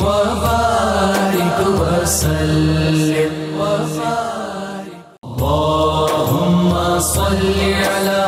وبارك وسلم اللهم صل على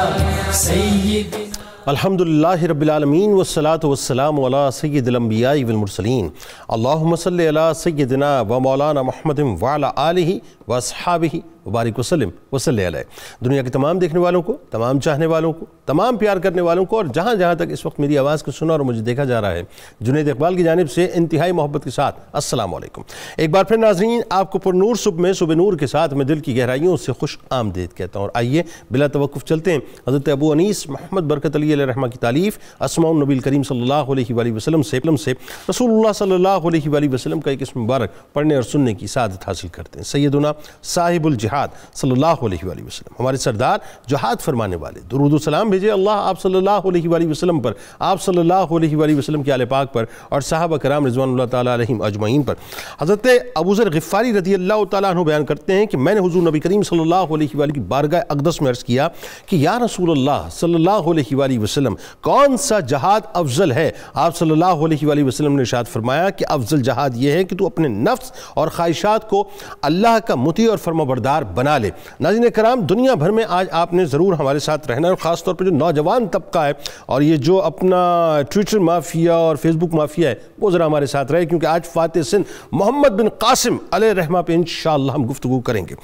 سيدنا الحمدللہ رب العالمین والصلاة والسلام علی سید الانبیاء والمرسلین اللہم صلی علی سیدنا و مولانا محمد وعلی آلہ و اصحابہ وبارک وسلم وصلی علیہ۔ دنیا کے تمام دیکھنے والوں کو، تمام چاہنے والوں کو، تمام پیار کرنے والوں کو، اور جہاں جہاں تک اس وقت میری آواز کو سنا اور مجھے دیکھا جا رہا ہے، جنید اقبال کی جانب سے انتہائی محبت کے ساتھ السلام علیکم۔ ایک بار پھر ناظرین، آپ کو پر نور صبح میں صبح نور کے ساتھ میں دل کی گہرائیوں سے خوش آمدید کہتا ہوں، اور آئیے بلا توقف چلتے ہیں حضرت ابو انیس محمد برکت علی علیہ رحمہ کی تالیف اسماء النبی الکریم صلی اللہ علیہ وآلہ وسلم سے رسول اللہ صلی اللہ علیہ وآلہ وسلم کا ایک اسم مبارک پڑھنے اور سننے کی سعادت حاصل کرتے ہیں۔ سیدنا صاحب الجہاد صلی اللہ علیہ وآلہ وسلم، ہمارے سردار جہاد فرمانے والے، درود و سلام بھیجے اللہ آپ صلی اللہ علیہ وآلہ وسلم پر، آپ صلی اللہ علیہ وآلہ وسلم کے آل پاک پر، اور صحابہ کرام رضوان اللہ تعالیٰ علیہم اجمعین پر۔ حضرت ابو ذر غفاری رضی اللہ تعالیٰ عنہ بیان کرتے ہیں کہ میں نے حضور نبی کریم صلی اللہ علیہ وآلہ کی بارگاہ اقدس میں عرض کیا کہ یا رسول اللہ صلی اللہ علیہ وآلہ وسلم، کون سا جہاد افضل ہے؟ آپ صلی اللہ علیہ وآلہ وسلم نے ارشاد فرمایا کہ افضل جہاد یہ ہے کہ تو اپنے نفس اور خواہشات کو اللہ کا مطیع اور فرمانبردار بنا لے۔ ناظرین کرام، دنیا بھر میں آج آپ نے ضرور ہمارے ساتھ رہنا ہے، اور خاص طور پر جو نوجوان طبقہ ہے اور یہ جو اپنا ٹویٹر مافیا اور فیس بک مافیا ہے، وہ ذرا ہمارے ساتھ رہے، کیونکہ آج فاتح سندھ محمد بن قاسم علیہ رحمہ پہ انشاءاللہ ہم گفتگو کریں گے۔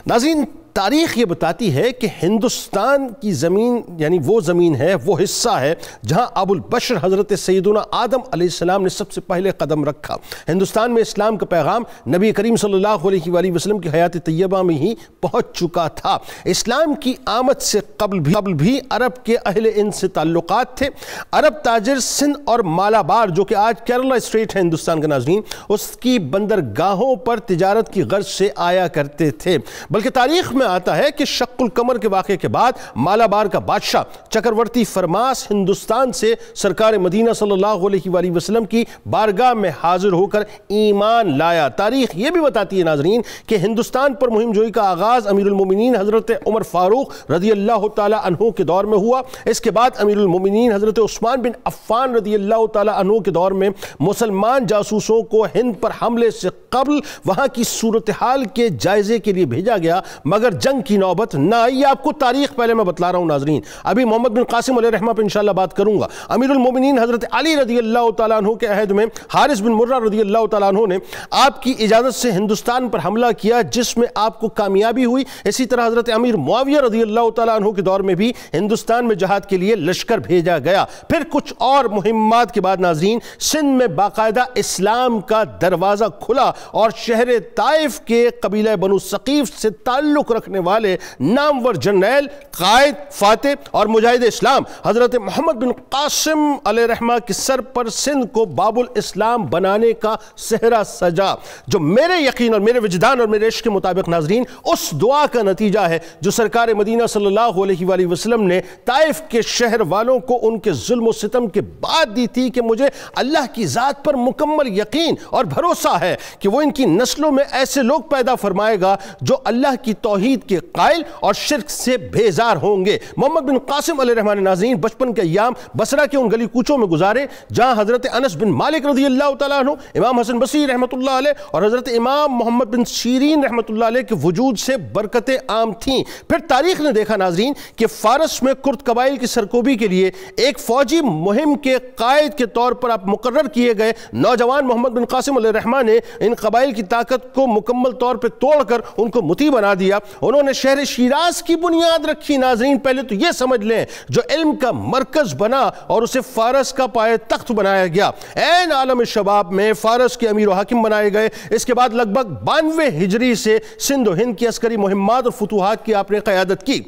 ناظرین، تاریخ یہ بتاتی ہے کہ ہندوستان کی زمین، یعنی وہ زمین ہے، وہ حصہ ہے جہاں ابو البشر حضرت سیدنا آدم علیہ السلام نے سب سے پہلے قدم رکھا۔ ہندوستان میں اسلام کا پیغام نبی کریم صلی اللہ علیہ وآلہ وسلم کی حیات طیبہ میں ہی پہنچ چکا تھا۔ اسلام کی آمد سے قبل بھی عرب کے اہل ہند سے تعلقات تھے۔ عرب تاجر سندھ اور مالابار، جو کہ آج کیرلا اسٹیٹ ہے ہندوستان کا ناظرین، اس کی بندرگاہوں پر تجارت کی غرض سے آیا کرتے تھے۔ بلکہ تاریخ میں آتا ہے کہ شق القمر کے واقعے کے بعد مالابار کا بادشاہ چکرورتی فرماس ہندوستان سے سرکار مدینہ صلی اللہ علیہ وآلہ وسلم کی بارگاہ میں حاضر ہو کر ایمان لایا۔ تاریخ یہ بھی بتاتی ہے ناظرین کہ ہندوستان پر مہم جوئی کا آغاز امیر المومنین حضرت عمر فاروق رضی اللہ تعالی عنہ کے دور میں ہوا۔ اس کے بعد امیر المومنین حضرت عثمان بن عفان رضی اللہ تعالی عنہ کے دور میں مسلمان جاسوسوں کو ہند پر حملے سے قبل وہاں کی صورتحال کے جائزے کے لیے بھیجا گیا، مگر جنگ کی نوبت نہ آئی۔ یہ آپ کو تاریخ پہلے میں بتلا رہا ہوں ناظرین، ابھی محمد بن قاسم علیہ رحمہ پہ انشاءاللہ بات کروں گا۔ امیر المومنین حضرت علی رضی اللہ تعالیٰ عنہ کے عہد میں حارث بن مرہ رضی اللہ تعالیٰ عنہ نے آپ کی اجازت سے ہندوستان پر حملہ کیا، جس میں آپ کو کامیابی ہوئی۔ اسی طرح حضرت امیر معاویہ رضی اللہ تعالیٰ عنہ کے دور میں بھی ہندوستان میں جہاد کے لیے لشکر بھیجا گیا۔ پھر کچھ اور مہمات کے بعد ناظرین سندھ میں باقاعدہ اسلام کا دروازہ کھلا، اور شہر طائف کے قبیلہ بنو ثقیف سے تعلق رکھنے والے نامور جرنیل، قائد، فاتح اور مجاہد اسلام حضرت محمد بن قاسم علیہ رحمہ کے سر پر سندھ کو باب الاسلام بنانے کا صحرا سجا، جو میرے یقین اور میرے وجدان اور میرے عشق کے مطابق ناظرین اس دعا کا نتیجہ ہے جو سرکار مدینہ صلی اللہ علیہ وآلہ وسلم نے طائف کے شہر والوں کو ان کے ظلم و ستم کے بعد دی تھی کہ مجھے اللہ کی ذات پر مکمل یقین اور بھروسہ ہے کہ وہ ان کی نسلوں میں ایسے لوگ پیدا فرمائے گا جو اللہ کی توحید کے قائل اور شرک سے بیزار ہوں گے۔ محمد بن قاسم علیہ رحمہ نے ناظرین بچپن کے ایام بصرہ کے ان گلی کوچوں میں گزارے جہاں حضرت انس بن مالک رضی اللہ تعالیٰ عنہ، امام حسن بصری رحمۃ اللہ علیہ اور حضرت امام محمد بن سیرین رحمۃ اللہ علیہ کے وجود سے برکتیں عام تھیں۔ پھر تاریخ نے دیکھا ناظرین کہ فارس میں کرد قبائل کی سرکوبی کے لیے ایک فوجی مہم کے قائد کے طور پر آپ مقرر کیے گئے نوجوان محمد بن قاسم علیہ رحمہ نے ان قبائل کی طاقت کو مکمل طور پر توڑ کر ان کو مطیع بنا دیا۔ انہوں نے شہر شیراز کی بنیاد رکھی۔ ناظرین پہلے تو یہ سمجھ لیں، جو علم کا مرکز بنا اور اسے فارس کا پائے تخت بنایا گیا، عین عالم شباب میں فارس کے امیر و حاکم بنائے گئے۔ اس کے بعد لگ بھگ 92 ہجری سے سندھ و ہند کی عسکری مہمات اور فتوحات کی آپ نے قیادت کی۔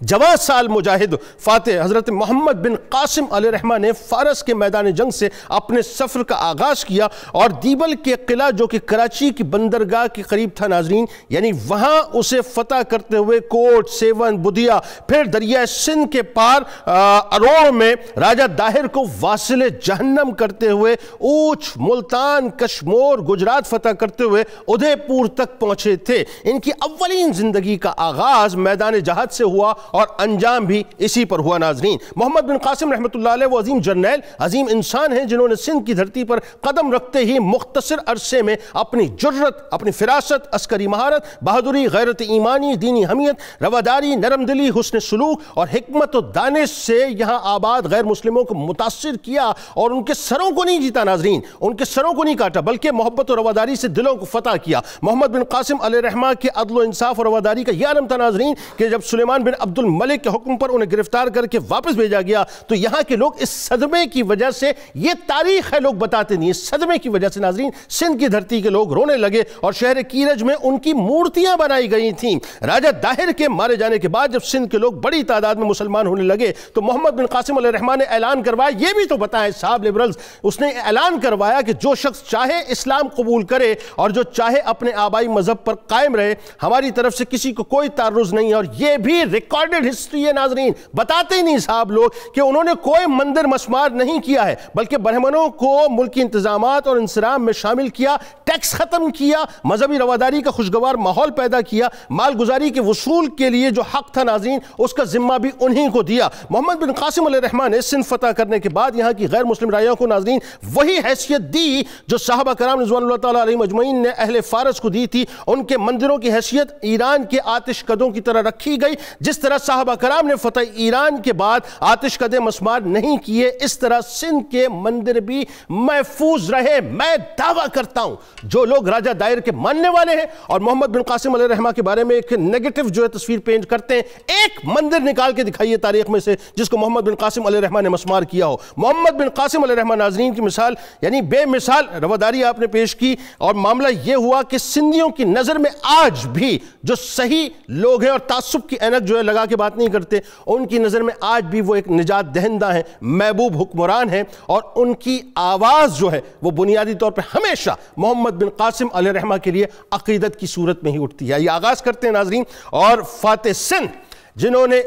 جوان سال مجاہد فاتح حضرت محمد بن قاسم علیہ رحمہ نے فارس کے میدان جنگ سے اپنے سفر کا آغاز کیا اور دیبل کے قلعہ جو کہ کراچی کی بندرگاہ کے قریب تھا ناظرین، یعنی وہاں اسے فتح کرتے ہوئے کوٹ، سیون، بدھیا، پھر دریائے سندھ کے پار اروڑ میں راجہ داہر کو واصل جہنم کرتے ہوئے اوچ، ملتان، کشمور، گجرات فتح کرتے ہوئے ادھے پور تک پہنچے تھے۔ ان کی اولین زندگی کا آغاز میدان جہاد سے ہوا ہوا اور انجام بھی اسی پر ہوا ناظرین۔ محمد بن قاسم رحمۃ اللہ علیہ وہ عظیم جرنیل، عظیم انسان ہیں جنہوں نے سندھ کی دھرتی پر قدم رکھتے ہی مختصر عرصے میں اپنی جرت، اپنی فراست، عسکری مہارت، بہادری، غیرت ایمانی، دینی حمیت، رواداری، نرم دلی، حسن سلوک اور حکمت و دانش سے یہاں آباد غیر مسلموں کو متاثر کیا اور ان کے سروں کو نہیں جیتا ناظرین، ان کے سروں کو نہیں کاٹا بلکہ محبت و رواداری سے دلوں کو فتح کیا۔ محمد بن قاسم علیہ رحمہ کے عدل و انصاف اور رواداری کا یہ عالم تھا ناظرین کہ جب سلیمان بن عبد الملک کے حکم پر انہیں گرفتار کر کے واپس بھیجا گیا تو یہاں کے لوگ اس صدمے کی وجہ سے، یہ تاریخ ہے لوگ بتاتے نہیں، اس صدمے کی وجہ سے ناظرین سندھ کی دھرتی کے لوگ رونے لگے اور شہر کیرج میں ان کی مورتیاں بنائی گئی تھیں۔ راجہ داہر کے مارے جانے کے بعد جب سندھ کے لوگ بڑی تعداد میں مسلمان ہونے لگے تو محمد بن قاسم علیہ رحمہ نے اعلان کروایا، یہ بھی تو بتائیں صاحب لیبرلز، اس نے اعلان کروایا کہ جو شخص چاہے اسلام قبول کرے اور جو چاہے اپنے آبائی مذہب پر قائم رہے، ہماری طرف سے کسی کو کوئی تعرض نہیں ہے۔ اور یہ بھی ریکارڈڈ ہسٹری ہے ناظرین، بتاتے ہی نہیں صاحب لوگ کہ انہوں نے کوئی مندر مسمار نہیں کیا ہے بلکہ برہمنوں کو ملکی انتظامات اور انصرام میں شامل کیا، ٹیکس ختم کیا، مذہبی رواداری کا خوشگوار ماحول پیدا کیا، مال گزاری کے وصول کے لیے جو حق تھا ناظرین اس کا ذمہ بھی انہی کو دیا۔ محمد بن قاسم علیہ رحمہ نے سندھ فتح کرنے کے بعد یہاں کی غیر مسلم رائعوں کو ناظرین وہی حیثیت دی جو صحابہ کرام رضوان اللہ تعالیٰ علیہم اجمعین نے اہل فارس کو دی تھی۔ ان کے مندروں کی حیثیت ایران کے آتش کدوں کی طرح رکھی گئی، جس طرح صحابہ کرام نے فتح ایران کے بعد آتش کدے مسمار نہیں کیے، اس طرح سندھ کے مندر بھی محفوظ رہے۔ میں دعویٰ کرتا ہوں جو لوگ راجہ دائر کے ماننے والے ہیں اور محمد بن قاسم علیہ رحمہ کے بارے میں ایک نیگیٹو جو ہے تصویر پینٹ کرتے ہیں، ایک مندر نکال کے دکھائیے تاریخ میں سے جس کو محمد بن قاسم علیہ رحمہ نے مسمار کیا ہو۔ محمد بن قاسم علیہ رحمہ ناظرین کی مثال یعنی بے مثال رواداری آپ نے پیش کی اور معاملہ یہ ہوا کہ سندھیوں کی نظر میں آج بھی جو صحیح لوگ ہیں اور تعصب کی اینک جو ہے لگا کے بات نہیں کرتے، ان کی نظر میں آج بھی وہ ایک نجات دہندہ ہیں، محبوب حکمران ہیں اور ان کی آواز جو ہے وہ بنیادی طور پہ ہمیشہ محمد بن قاسم علیہ رحمہ کے لیے عقیدت کی صورت میں ہی اٹھتی ہے۔ یہ آغاز کرتے ہیں ناظرین اور فاتح سندھ جنہوں نے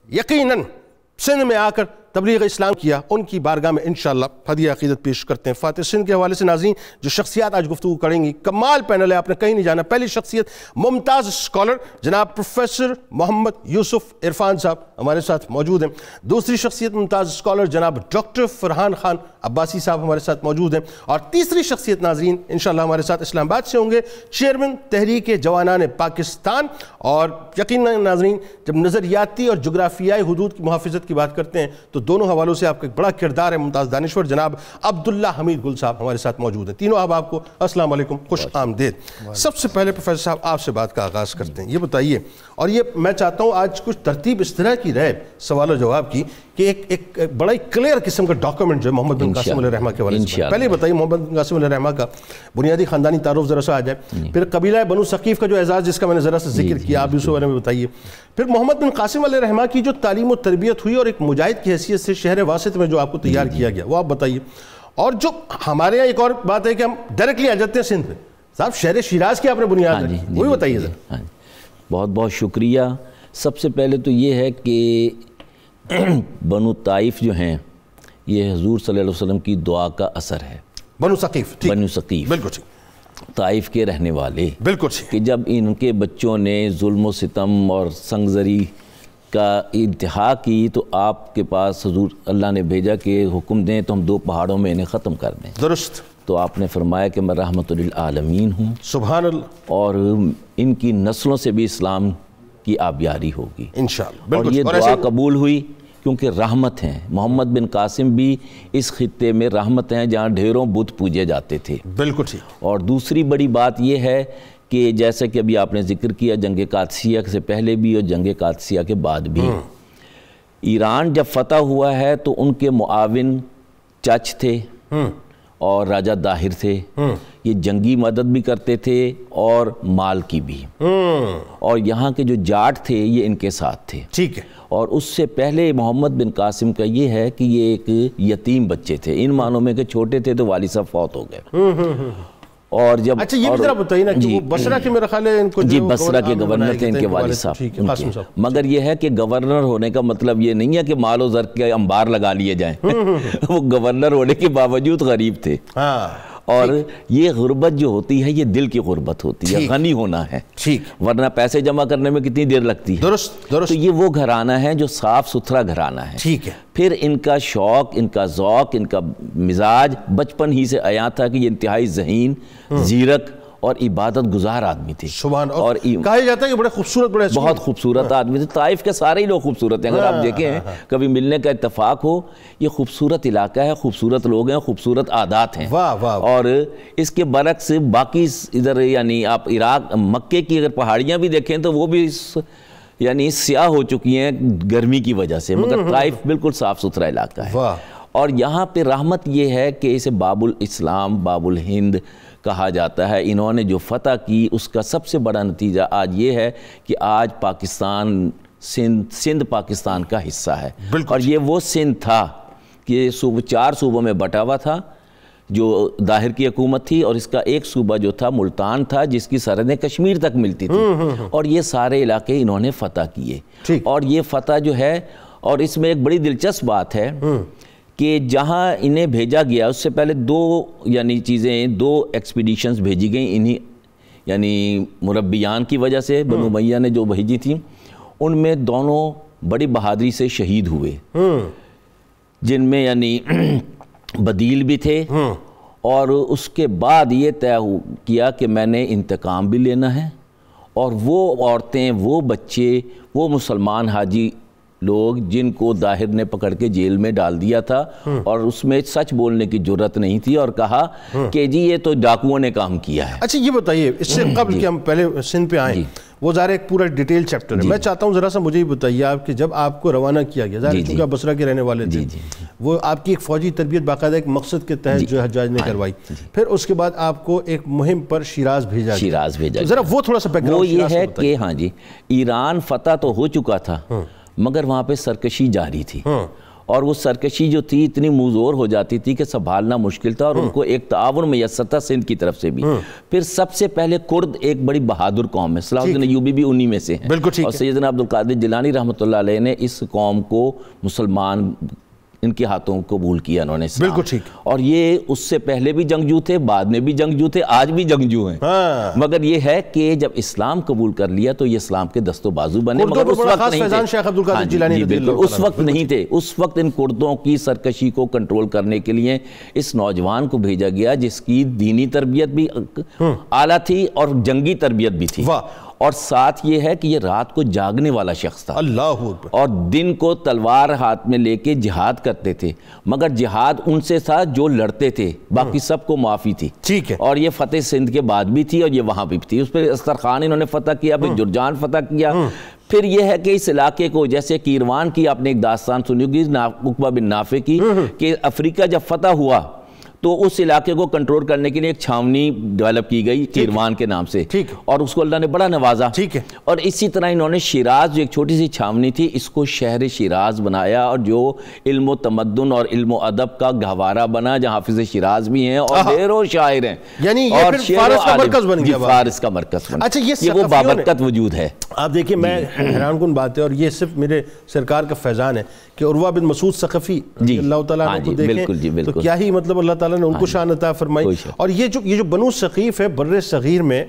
یقیناً سندھ میں آ کر تبلیغ اسلام کیا، ان کی بارگاہ میں انشاءاللہ ہدیہ عقیدت پیش کرتے ہیں۔ فاتح سندھ کے حوالے سے ناظرین جو شخصیات آج گفتگو کریں گی، کمال پینل ہے، آپ نے کہیں نہیں جانا۔ پہلی شخصیت ممتاز اسکالر جناب پروفیسر محمد یوسف عرفان صاحب ہمارے ساتھ موجود ہیں۔ دوسری شخصیت ممتاز اسکالر جناب ڈاکٹر فرحان خان عباسی صاحب ہمارے ساتھ موجود ہیں۔ اور تیسری شخصیت ناظرین انشاءاللہ ہمارے ساتھ اسلام آباد سے ہوں گے چیئرمین تحریک جوانان پاکستان۔ اور یقیناً ناظرین جب نظریاتی اور جغرافیائی حدود کی محافظت کی بات کرتے ہیں تو دونوں حوالوں سے آپ کا ایک بڑا کردار ہے ممتاز دانشور جناب عبداللہ حمید گل صاحب ہمارے ساتھ موجود ہیں۔ تینوں آپ کو السلام علیکم، خوش آمدید۔ سب سے پہلے پروفیسر صاحب آپ سے بات کا آغاز کرتے ہیں، یہ بتائیے، اور یہ میں چاہتا ہوں آج کچھ ترتیب اس طرح کی رہے سوال و جواب کی کہ ایک بڑا ہی کلیئر قسم کا ڈاکومنٹ جو ہے محمد بن قاسم علیہ رحمہ کے حوالے سے۔ پہلے بتائیے محمد بن قاسم علیہ رحمہ کا بنیادی خاندانی تعارف ذرا سا آ جائے، پھر قبیلہ بنو ثقیف کا جو اعزاز جس کا میں نے ذرا سا ذکر کیا آپ بھی اس کے بارے میں بتائیے، پھر محمد بن قاسم علیہ رحمہ کی جو تعلیم و تربیت ہوئی اور ایک مجاہد کی حیثیت سے شہر واسط میں جو آپ کو تیار کیا گیا وہ آپ بتائیے۔ اور جو ہمارے یہاں ایک اور بات ہے کہ ہم ڈائریکٹلی آ جاتے ہیں سندھ میں، صاحب شہر شیراز کی آپ نے بنیاد ہے، وہی بتائیے ذرا۔ بہت بہت شکریہ۔ سب سے پہلے تو یہ ہے کہ بنو طائف جو ہیں یہ حضور صلی اللہ علیہ وسلم کی دعا کا اثر ہے۔ بنو ثقیف، بنو ثقیف بالکل ٹھیک، طائف کے رہنے والے، بالکل ٹھیک، کہ جب ان کے بچوں نے ظلم و ستم اور سنگزری کا انتہا کی تو آپ کے پاس حضور اللہ نے بھیجا کہ حکم دیں تو ہم 2 پہاڑوں میں انہیں ختم کر دیں۔ درست۔ تو آپ نے فرمایا کہ میں رحمت للعالمین ہوں، سبحان اللہ، اور ان کی نسلوں سے بھی اسلام کی آبیاری ہوگی انشاءاللہ۔ اور یہ دعا قبول ہوئی کیونکہ رحمت ہیں۔ محمد بن قاسم بھی اس خطے میں رحمت ہیں جہاں ڈھیروں بت پوجے جاتے تھے، بالکل ٹھیک۔ اور دوسری بڑی بات یہ ہے کہ جیسا کہ ابھی آپ نے ذکر کیا جنگ قادسیہ سے پہلے بھی اور جنگ قادسیہ کے بعد بھی، ایران جب فتح ہوا ہے تو ان کے معاون چچ تھے اور راجہ داہر تھے، یہ جنگی مدد بھی کرتے تھے اور مال کی بھی، اور یہاں کے جو جاٹ تھے یہ ان کے ساتھ تھے، ٹھیک ہے۔ اور اس سے پہلے محمد بن قاسم کا یہ ہے کہ یہ ایک یتیم بچے تھے، ان معنوں میں کہ چھوٹے تھے تو والد صاحب فوت ہو گئے۔ اور جب اچھا یہ بھی ذرا بتائیے نا کہ وہ بصرہ کے میرا خیال ہے ان کو جی بصرہ کے گورنر تھے ان کے والد صاحب، مگر یہ ہے کہ گورنر ہونے کا مطلب یہ نہیں ہے کہ مال و زر کے انبار لگا لیے جائیں، وہ گورنر ہونے کے باوجود غریب تھے، اور یہ غربت جو ہوتی ہے یہ دل کی غربت ہوتی ہے، غنی ہونا ہے، ورنہ پیسے جمع کرنے میں کتنی دیر لگتی ہے. درست. تو یہ وہ گھرانہ ہے جو صاف ستھرا گھرانہ ہے. ٹھیک ہے. پھر ان کا شوق، ان کا ذوق، ان کا مزاج بچپن ہی سے عیاں تھا کہ یہ انتہائی ذہین، زیرک اور عبادت گزار آدمی تھے. سبحان. اور کہا جاتا ہے کہ بڑے خوبصورت، بہت خوبصورت آدمی تھے. طائف کے سارے ہی لوگ خوبصورت ہیں، اگر آپ دیکھیں کبھی ملنے کا اتفاق ہو. یہ خوبصورت علاقہ ہے، خوبصورت لوگ ہیں، خوبصورت عادات ہیں. اور اس کے برعکس باقی ادھر یعنی آپ عراق مکے کی اگر پہاڑیاں بھی دیکھیں تو وہ بھی یعنی سیاہ ہو چکی ہیں گرمی کی وجہ سے، مگر طائف بالکل صاف ستھرا علاقہ ہے. اور یہاں پہ رحمت یہ ہے کہ اسے باب الاسلام، باب الہند کہا جاتا ہے. انہوں نے جو فتح کی اس کا سب سے بڑا نتیجہ آج یہ ہے کہ آج پاکستان سندھ پاکستان کا حصہ ہے. اور یہ وہ سندھ تھا کہ 4 صوبوں میں بٹا ہوا تھا جو ظاہر کی حکومت تھی، اور اس کا ایک صوبہ جو تھا ملتان تھا جس کی سرحدیں کشمیر تک ملتی تھی. اور یہ سارے علاقے انہوں نے فتح کیے. اور یہ فتح جو ہے، اور اس میں ایک بڑی دلچسپ بات ہے کہ جہاں انہیں بھیجا گیا اس سے پہلے 2 ایکسپیڈیشنز بھیجی گئیں انہی یعنی مربیان کی وجہ سے. بنو امیہ نے جو بھیجی تھیں ان میں دونوں بڑی بہادری سے شہید ہوئے، جن میں یعنی بدیل بھی تھے. اور اس کے بعد یہ طے کیا کہ میں نے انتقام بھی لینا ہے، اور وہ عورتیں، وہ بچے، وہ مسلمان حاجی لوگ جن کو ظاہر نے پکڑ کے جیل میں ڈال دیا تھا اور اس میں سچ بولنے کی جرت نہیں تھی، اور کہا کہ جی یہ تو ڈاکوؤں نے کام کیا ہے. اچھا یہ بتائیے، اس سے قبل کہ ہم پہلے سندھ پہ آئیں، وہ ظاہر ایک پورا ڈیٹیل چیپٹر ہے. میں چاہتا ہوں ذرا سا مجھے یہ بتائیے آپ کہ جب آپ کو روانہ کیا گیا، ظاہر چونکہ آپ بصرہ کے رہنے والے تھے، وہ آپ کی ایک فوجی تربیت باقاعدہ ایک مقصد کے تحت جو حجاج نے کروائی، پھر اس کے بعد آپ کو ایک مہم پر شیراز بھیجا گیا. ذرا وہ تھوڑا سا بیک گراؤنڈ. وہ یہ ہے کہ ہاں جی، ایران فتح تو ہو چکا تھا مگر وہاں پہ سرکشی جاری تھی، اور وہ سرکشی جو تھی اتنی موزور ہو جاتی تھی کہ سنبھالنا مشکل تھا، اور ان کو ایک تعاون میسر تھا سندھ کی طرف سے بھی. پھر سب سے پہلے کرد ایک بڑی بہادر قوم ہے، صلاح الدین ایوبی بھی انہی میں سے ہیں، اور سیدنا عبدالقادر جیلانی رحمۃ اللہ علیہ نے اس قوم کو مسلمان ان کے ہاتھوں قبول کیا انہوں نے اسلام. بالکل ٹھیک. اور یہ اس سے پہلے بھی جنگجو تھے، بعد میں بھی جنگجو تھے، آج بھی جنگجو ہیں. مگر یہ ہے کہ جب اسلام قبول کر لیا تو یہ اسلام کے دست و بازو بنے، مگر اس وقت نہیں تھے. اس وقت نہیں تھے. اس وقت ان کردوں کی سرکشی کو کنٹرول کرنے کے لیے اس نوجوان کو بھیجا گیا جس کی دینی تربیت بھی اعلیٰ تھی اور جنگی تربیت بھی تھی. اور ساتھ یہ ہے کہ یہ رات کو جاگنے والا شخص تھا، اللہ اکبر، اور دن کو تلوار ہاتھ میں لے کے جہاد کرتے تھے. مگر جہاد ان سے تھا جو لڑتے تھے، باقی سب کو معافی تھی. ٹھیک ہے. اور یہ فتح سندھ کے بعد بھی تھی اور یہ وہاں بھی تھی. اس پہ استرخان انہوں نے فتح کیا، پھر جرجان فتح کیا. پھر یہ ہے کہ اس علاقے کو، جیسے کیروان کی آپ نے ایک داستان سنی ہوگی عقبہ بن نافع کی، کہ افریقہ جب فتح ہوا تو اس علاقے کو کنٹرول کرنے کے لیے ایک چھاونی ڈیولپ کی گئی کیروان کے نام سے، اور اس کو اللہ نے بڑا نوازا. اور اسی طرح انہوں نے شیراز جو ایک چھوٹی سی چھاونی تھی اس کو شہر شیراز بنایا، اور جو علم و تمدن اور علم و ادب کا گہوارہ بنا، جہاں حافظ شیراز بھی ہیں اور ڈھیروں شاعر ہیں. یعنی یہ پھر فارس کا مرکز بن گیا. فارس کا مرکز بن گیا. اچھا یہ وہ بابرکت وجود ہے. آپ دیکھیں، میں حیران کن بات ہے، اور یہ صرف میرے سرکار کا فیضان ہے کہ عروہ بن مسعود ثقفی اللہ تعالیٰ عنہ کو دیکھیں تو کیا ہی مطلب اللہ تعالیٰ نے ان کو شان عطا فرمائی. اور یہ جو بنو ثقیف ہے بر صغیر میں،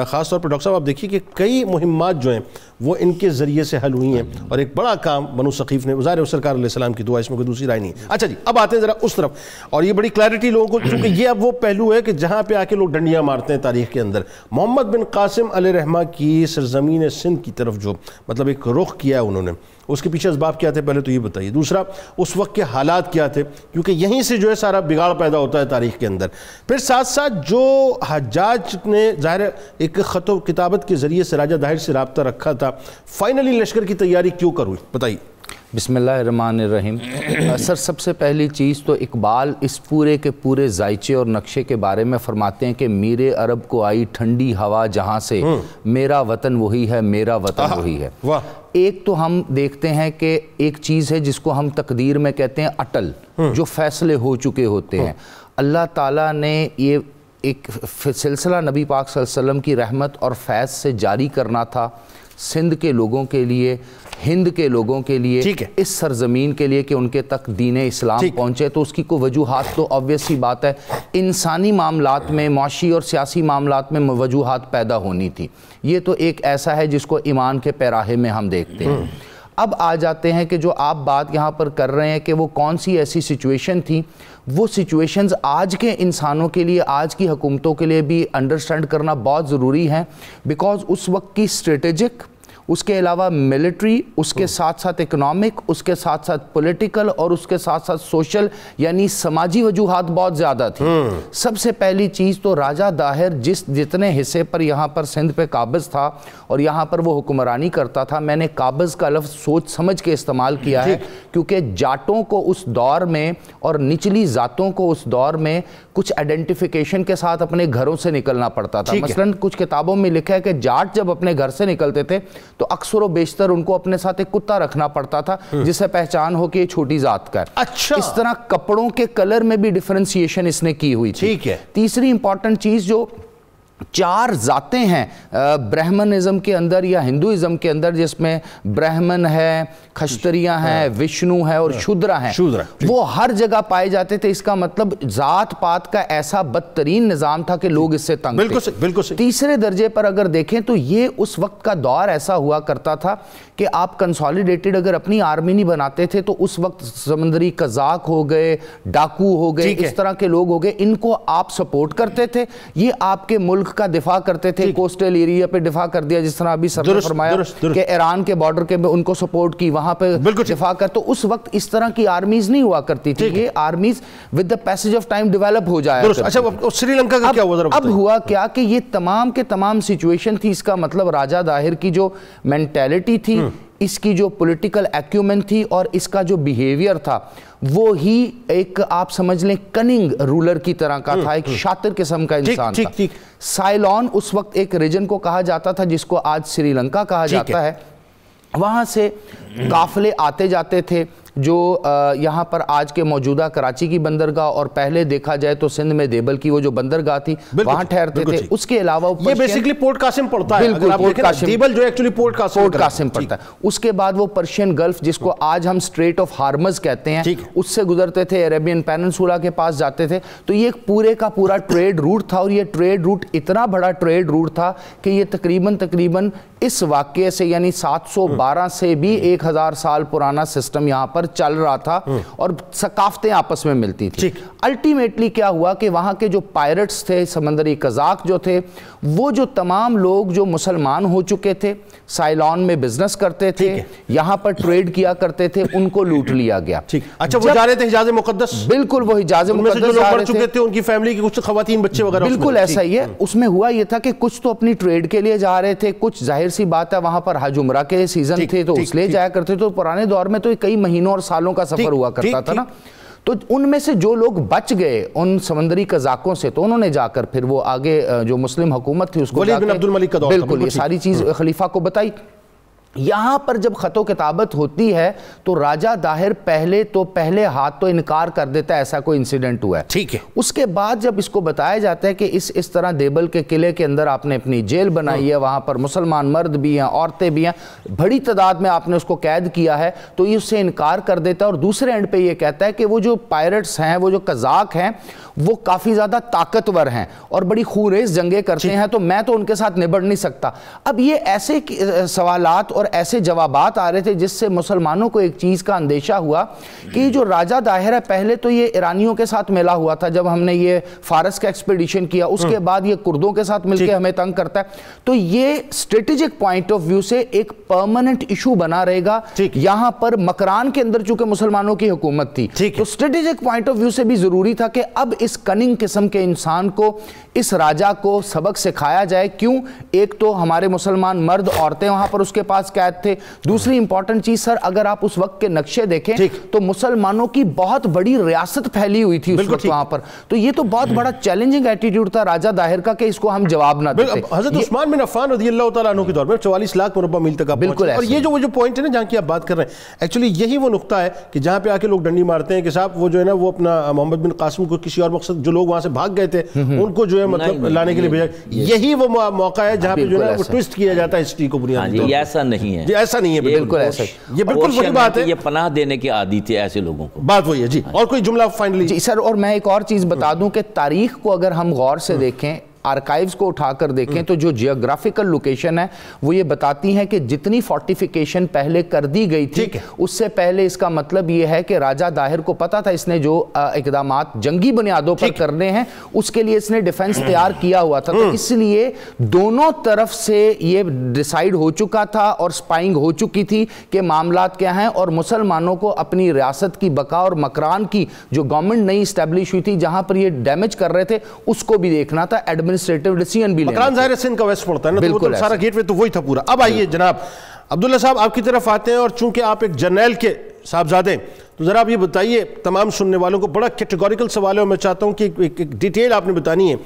خاص طور پر ڈاکٹر صاحب آپ دیکھیے کہ کئی مہمات جو ہیں وہ ان کے ذریعے سے حل ہوئی ہیں، اور ایک بڑا کام بنو ثقیف نے، ظاہر ہے سرکار علیہ السلام کی دعا، اس میں کوئی دوسری رائے نہیں ہے. اچھا جی، اب آتے ہیں ذرا اس طرف، اور یہ بڑی کلیئرٹی لوگوں کو، چونکہ یہ اب وہ پہلو ہے کہ جہاں پہ آ کے لوگ ڈنڈیاں مارتے ہیں تاریخ کے اندر. محمد بن قاسم علیہ رحمہ کی سرزمین سندھ کی طرف جو مطلب ایک رخ کیا انہوں نے، اس کے پیچھے اسباب کیا تھے پہلے تو یہ بتائیے. دوسرا، اس وقت کے حالات کیا تھے، کیونکہ یہیں سے جو ہے سارا بگاڑ پیدا ہوتا ہے تاریخ کے اندر. پھر ساتھ ساتھ جو حجاج نے ظاہر ایک خط و کتابت کے ذریعے سے راجہ داہر سے رابطہ رکھا تھا، فائنلی لشکر کی تیاری کیوں کر ہوئی، بتائیے. بسم اللہ الرحمن الرحیم. سر، سب سے پہلی چیز تو اقبال اس پورے کے پورے ذائچے اور نقشے کے بارے میں فرماتے ہیں کہ میرے عرب کو آئی ٹھنڈی ہوا جہاں سے، میرا وطن وہی ہے، میرا وطن وہی ہے. ایک تو ہم دیکھتے ہیں کہ ایک چیز ہے جس کو ہم تقدیر میں کہتے ہیں اٹل، جو فیصلے ہو چکے ہوتے ہیں. اللہ تعالیٰ نے یہ ایک سلسلہ نبی پاک صلی اللہ علیہ وسلم کی رحمت اور فیض سے جاری کرنا تھا. سندھ کے لوگوں کے لیے، ہند کے لوگوں کے لیے، اس سرزمین کے لیے کہ ان کے تک دین اسلام پہنچے، تو اس کی کوئی وجوہات تو obvious سی بات ہے، انسانی معاملات میں، معاشی اور سیاسی معاملات میں وجوہات پیدا ہونی تھی۔ یہ تو ایک ایسا ہے جس کو ایمان کے پیراہے میں ہم دیکھتے ہیں۔ اب آ جاتے ہیں کہ جو آپ بات یہاں پر کر رہے ہیں کہ وہ کون سی ایسی سچویشن تھی، وہ سچویشنز آج کے انسانوں کے لیے، آج کی حکومتوں کے لیے بھی انڈرسٹینڈ کرنا بہت ضروری ہے، بیکاز اس وقت کی اسٹریٹجک، اس کے علاوہ ملٹری، اس کے ساتھ ساتھ اکنامک، اس کے ساتھ ساتھ پولیٹیکل اور اس کے ساتھ ساتھ سوشل یعنی سماجی وجوہات بہت زیادہ تھی۔ سب سے پہلی چیز تو راجہ داہر جتنے حصے پر یہاں پر سندھ پہ قابض تھا اور یہاں پر وہ حکمرانی کرتا تھا، میں نے قابض کا لفظ سوچ سمجھ کے استعمال کیا ہے، کیونکہ جاٹوں کو اس دور میں اور نچلی ذاتوں کو اس دور میں کچھ آئیڈینٹیفیکیشن کے ساتھ اپنے گھروں سے نکلنا پڑتا تھا۔ مثلاً کچھ کتابوں میں لکھا ہے کہ جاٹ جب اپنے گھر سے نکلتے تھے تو اکثر و بیشتر ان کو اپنے ساتھ ایک کتا رکھنا پڑتا تھا جسے پہچان ہو کہ یہ چھوٹی ذات کا ہے۔ اس طرح کپڑوں کے کلر میں بھی ڈیفرنسیشن اس نے کی ہوئی تھی۔ تیسری امپورٹنٹ چیز جو 4 ذاتیں ہیں برہمنزم کے اندر یا ہندوازم کے اندر، جس میں برہمن ہے، کھشتریاں ہیں، وشنو ہے اور شودرا ہیں، وہ ہر جگہ پائے جاتے تھے۔ اس کا مطلب ذات پات کا ایسا بدترین نظام تھا کہ لوگ اس سے تنگ تھے۔ تیسرے درجے پر اگر دیکھیں تو یہ اس وقت کا دور ایسا ہوا کرتا تھا کہ آپ کنسالیڈیٹڈ اگر اپنی آرمی نہیں بناتے تھے تو اس وقت سمندری قزاق ہو گئے، ڈاکو ہو گئے، اس طرح کے لوگ ہو گئے، ان کو آپ سپورٹ کرتے تھے، یہ آپ کے ملک کا دفاع کرتے تھے، کوسٹل ایریا پہ دفاع کر دیا، جس طرح ابھی سر نے فرمایا کہ ایران کے بارڈر کے ان کو سپورٹ کی، وہاں پہ دفاع کر۔ تو اس وقت اس طرح کی آرمیز نہیں ہوا کرتی تھی، یہ armies with the passage of time develop ہو جایا کرتی۔ اچھا سری لنکا کا کیا ہوا؟ اب ہوا کیا کہ یہ تمام کے تمام سچویشن تھی، اس کا مطلب راجہ داہر کی جو مینٹیلٹی تھی، اس کی جو پولیٹیکل ایکیومن تھی اور اس کا جو بیہیویئر تھا، وہ ہی ایک آپ سمجھ لیں کننگ رولر کی طرح کا تھا، ایک شاطر قسم کا انسان تھا۔ سائلون اس وقت ایک ریجن کو کہا جاتا تھا جس کو آج سری لنکا کہا جاتا ہے، وہاں سے قافلے آتے جاتے تھے جو یہاں پر آج کے موجودہ کراچی کی بندرگاہ اور پہلے دیکھا جائے تو سندھ میں دیبل کی وہ جو بندرگاہ تھی وہاں ٹھہرتے تھے۔ اس کے علاوہ یہ بیسیکلی پورٹ قاسم پڑتا ہے، دیبل جو ایکچولی پورٹ قاسم پڑتا ہے۔ اس کے بعد وہ پرشین گلف جس کو آج ہم اسٹریٹ آف ہارمز کہتے ہیں، اس سے گزرتے تھے، عربین پیننسولا کے پاس جاتے تھے۔ تو یہ ایک پورے کا پورا ٹریڈ روٹ تھا، اور یہ ٹریڈ روٹ اتنا بڑا ٹریڈ روٹ تھا کہ یہ تقریباً اس واقعے سے یعنی 712 سے بھی 1000 سال پرانا سسٹم یہاں پر چل رہا تھا اور ثقافتیں آپس میں ملتی تھی۔ الٹیمیٹلی کیا ہوا کہ وہاں کے جو پائرٹس تھے، سمندری قزاق جو تھے، وہ جو تمام لوگ جو مسلمان ہو چکے تھے، سائلون میں بزنس کرتے تھے، یہاں پر ٹریڈ کیا کرتے تھے، ان کو لوٹ لیا گیا۔ اچھا وہ جا رہے تھے حجاز مقدس؟ بالکل وہ حجاز مقدس جو لوگ مر چکے تھے، ان کی فیملی کی کچھ خواتین بچے وغیرہ، بالکل ایسا ہی ہے۔ اس میں ہوا یہ تھا کہ کچھ تو اپنی ٹریڈ کے لیے جا رہے تھے، کچھ ظاہر سی بات ہے وہاں پر حج عمرہ کے سیزن تھے تو اس لیے جایا کرتے۔ تو پرانے دور میں تو کئی مہینوں اور سالوں کا سفر ہوا کرتا تھا نا، تو ان میں سے جو لوگ بچ گئے ان سمندری قزاقوں سے، تو انہوں نے جا کر پھر وہ آگے جو مسلم حکومت تھی اس کو ولید بن عبد الملک کا دور، بالکل یہ ساری چیز خلیفہ کو بتائی۔ یہاں پر جب خط و کتابت ہوتی ہے تو راجہ داہر پہلے ہاتھ تو انکار کر دیتا ہے ایسا کوئی انسیڈنٹ ہوا ہے، ٹھیک ہے۔ اس کے بعد جب اس کو بتایا جاتا ہے کہ اس طرح دیبل کے قلعے کے اندر آپ نے اپنی جیل بنائی ہے، وہاں پر مسلمان مرد بھی ہیں، عورتیں بھی ہیں، بڑی تعداد میں آپ نے اس کو قید کیا ہے، تو یہ اس سے انکار کر دیتا ہے۔ اور دوسرے اینڈ پہ یہ کہتا ہے کہ وہ جو پائرٹس ہیں، وہ جو قزاق ہیں، وہ کافی زیادہ طاقتور ہیں اور بڑی خونریز جنگیں کرتے ہیں، تو میں تو ان کے ساتھ نبڑ نہیں سکتا۔ اب یہ ایسے سوالات اور ایسے جوابات آ رہے تھے جس سے مسلمانوں کو ایک چیز کا اندیشہ ہوا کہ جو راجہ داہر ہے، پہلے تو یہ ایرانیوں کے ساتھ ملا ہوا تھا جب ہم نے یہ فارس کا ایکسپیڈیشن کیا، اس کے بعد یہ کردوں کے ساتھ مل کے ہمیں تنگ کرتا ہے، تو یہ اسٹریٹجک پوائنٹ آف ویو سے ایک پرماننٹ ایشو بنا رہے گا۔ یہاں پر مکران کے اندر چونکہ مسلمانوں کی حکومت تھی، تو اسٹریٹجک پوائنٹ آف ویو سے بھی ضروری تھا کہ اب اس کننگ قسم کے انسان کو، اس راجہ کو سبق سکھایا جائے۔ کیوں؟ ایک تو ہمارے مسلمان مرد عورتیں وہاں پر اس کے پاس قید تھے، دوسری امپورٹنٹ چیز سر اگر آپ اس وقت کے نقشے دیکھیں تو مسلمانوں کی بہت بڑی ریاست پھیلی ہوئی تھی اس وقت وہاں پر، تو یہ تو بہت بڑا چیلنجنگ ایٹیٹیوڈ تھا راجہ داہر کا کہ اس کو ہم جواب نہ دیتے۔ حضرت عثمان بن عفان رضی اللہ تعالیٰ عنہ کے دور میں 44 لاکھ مربع میل تک آپ پہنچے، اور یہ جو پوائنٹ ہے نا جہاں کی آپ بات کر رہے ہیں، ایکچولی یہی وہ نقطہ ہے کہ جہاں پہ آ کے لوگ ڈنڈی مارتے ہیں کہ صاحب وہ جو ہے نا وہ اپنا محمد بن قاسم کو کسی اور بار مقصد جو لوگ وہاں سے بھاگ گئے تھے ان کو جو ہے مطلب لانے کے لیے بھیجا. یہی وہ موقع ہے جہاں پہ جو ہے وہ ٹویسٹ کیا جاتا ہے ہسٹری کو بنیادی طور پر. ایسا نہیں ہے, ایسا نہیں ہے, بالکل ایسا. یہ بالکل وہی بات ہے, یہ پناہ دینے کی عادی تھے ایسے لوگوں کو. بات وہی ہے. جی اور کوئی جملہ فائنلی؟ جی سر, اور میں ایک اور چیز بتا دوں کہ تاریخ کو اگر ہم غور سے دیکھیں, آرکائیوز کو اٹھا کر دیکھیں تو جو جیوگرافیکل لوکیشن ہے وہ یہ بتاتی ہیں کہ جتنی فورٹیفیکیشن پہلے کر دی گئی تھی اس سے پہلے اس کا مطلب یہ ہے کہ راجہ داہر کو پتا تھا اس نے جو اقدامات جنگی بنیادوں پر کرنے ہیں اس کے لیے اس نے ڈیفنس تیار کیا ہوا تھا, تو اس لیے دونوں طرف سے یہ ڈیسائیڈ ہو چکا تھا اور سپائنگ ہو چکی تھی کہ معاملات کیا ہیں, اور مسلمانوں کو اپنی ریاست کی بقا اور مکران کی جو گورنمنٹ نئی اسٹیبلش ہوئی تھی جہاں پر یہ ڈیمیج کر رہے تھے اس کو بھی دیکھنا تھا, ایڈمنسٹریٹو ڈیسیژن بھی لینا. مکران ظاہر ہے سندھ کا ویسٹ پڑتا ہے نا, تو سارا گیٹ وے تو وہی تھا پورا. اب آئیے جناب عبداللہ صاحب آپ کی طرف آتے ہیں, اور چونکہ آپ ایک جرنیل کے صاحبزادے تو ذرا آپ یہ بتائیے تمام سننے والوں کو, بڑا کیٹیگوریکل سوال ہے اور میں چاہتا ہوں کہ ایک ڈیٹیل آپ نے بتانی ہے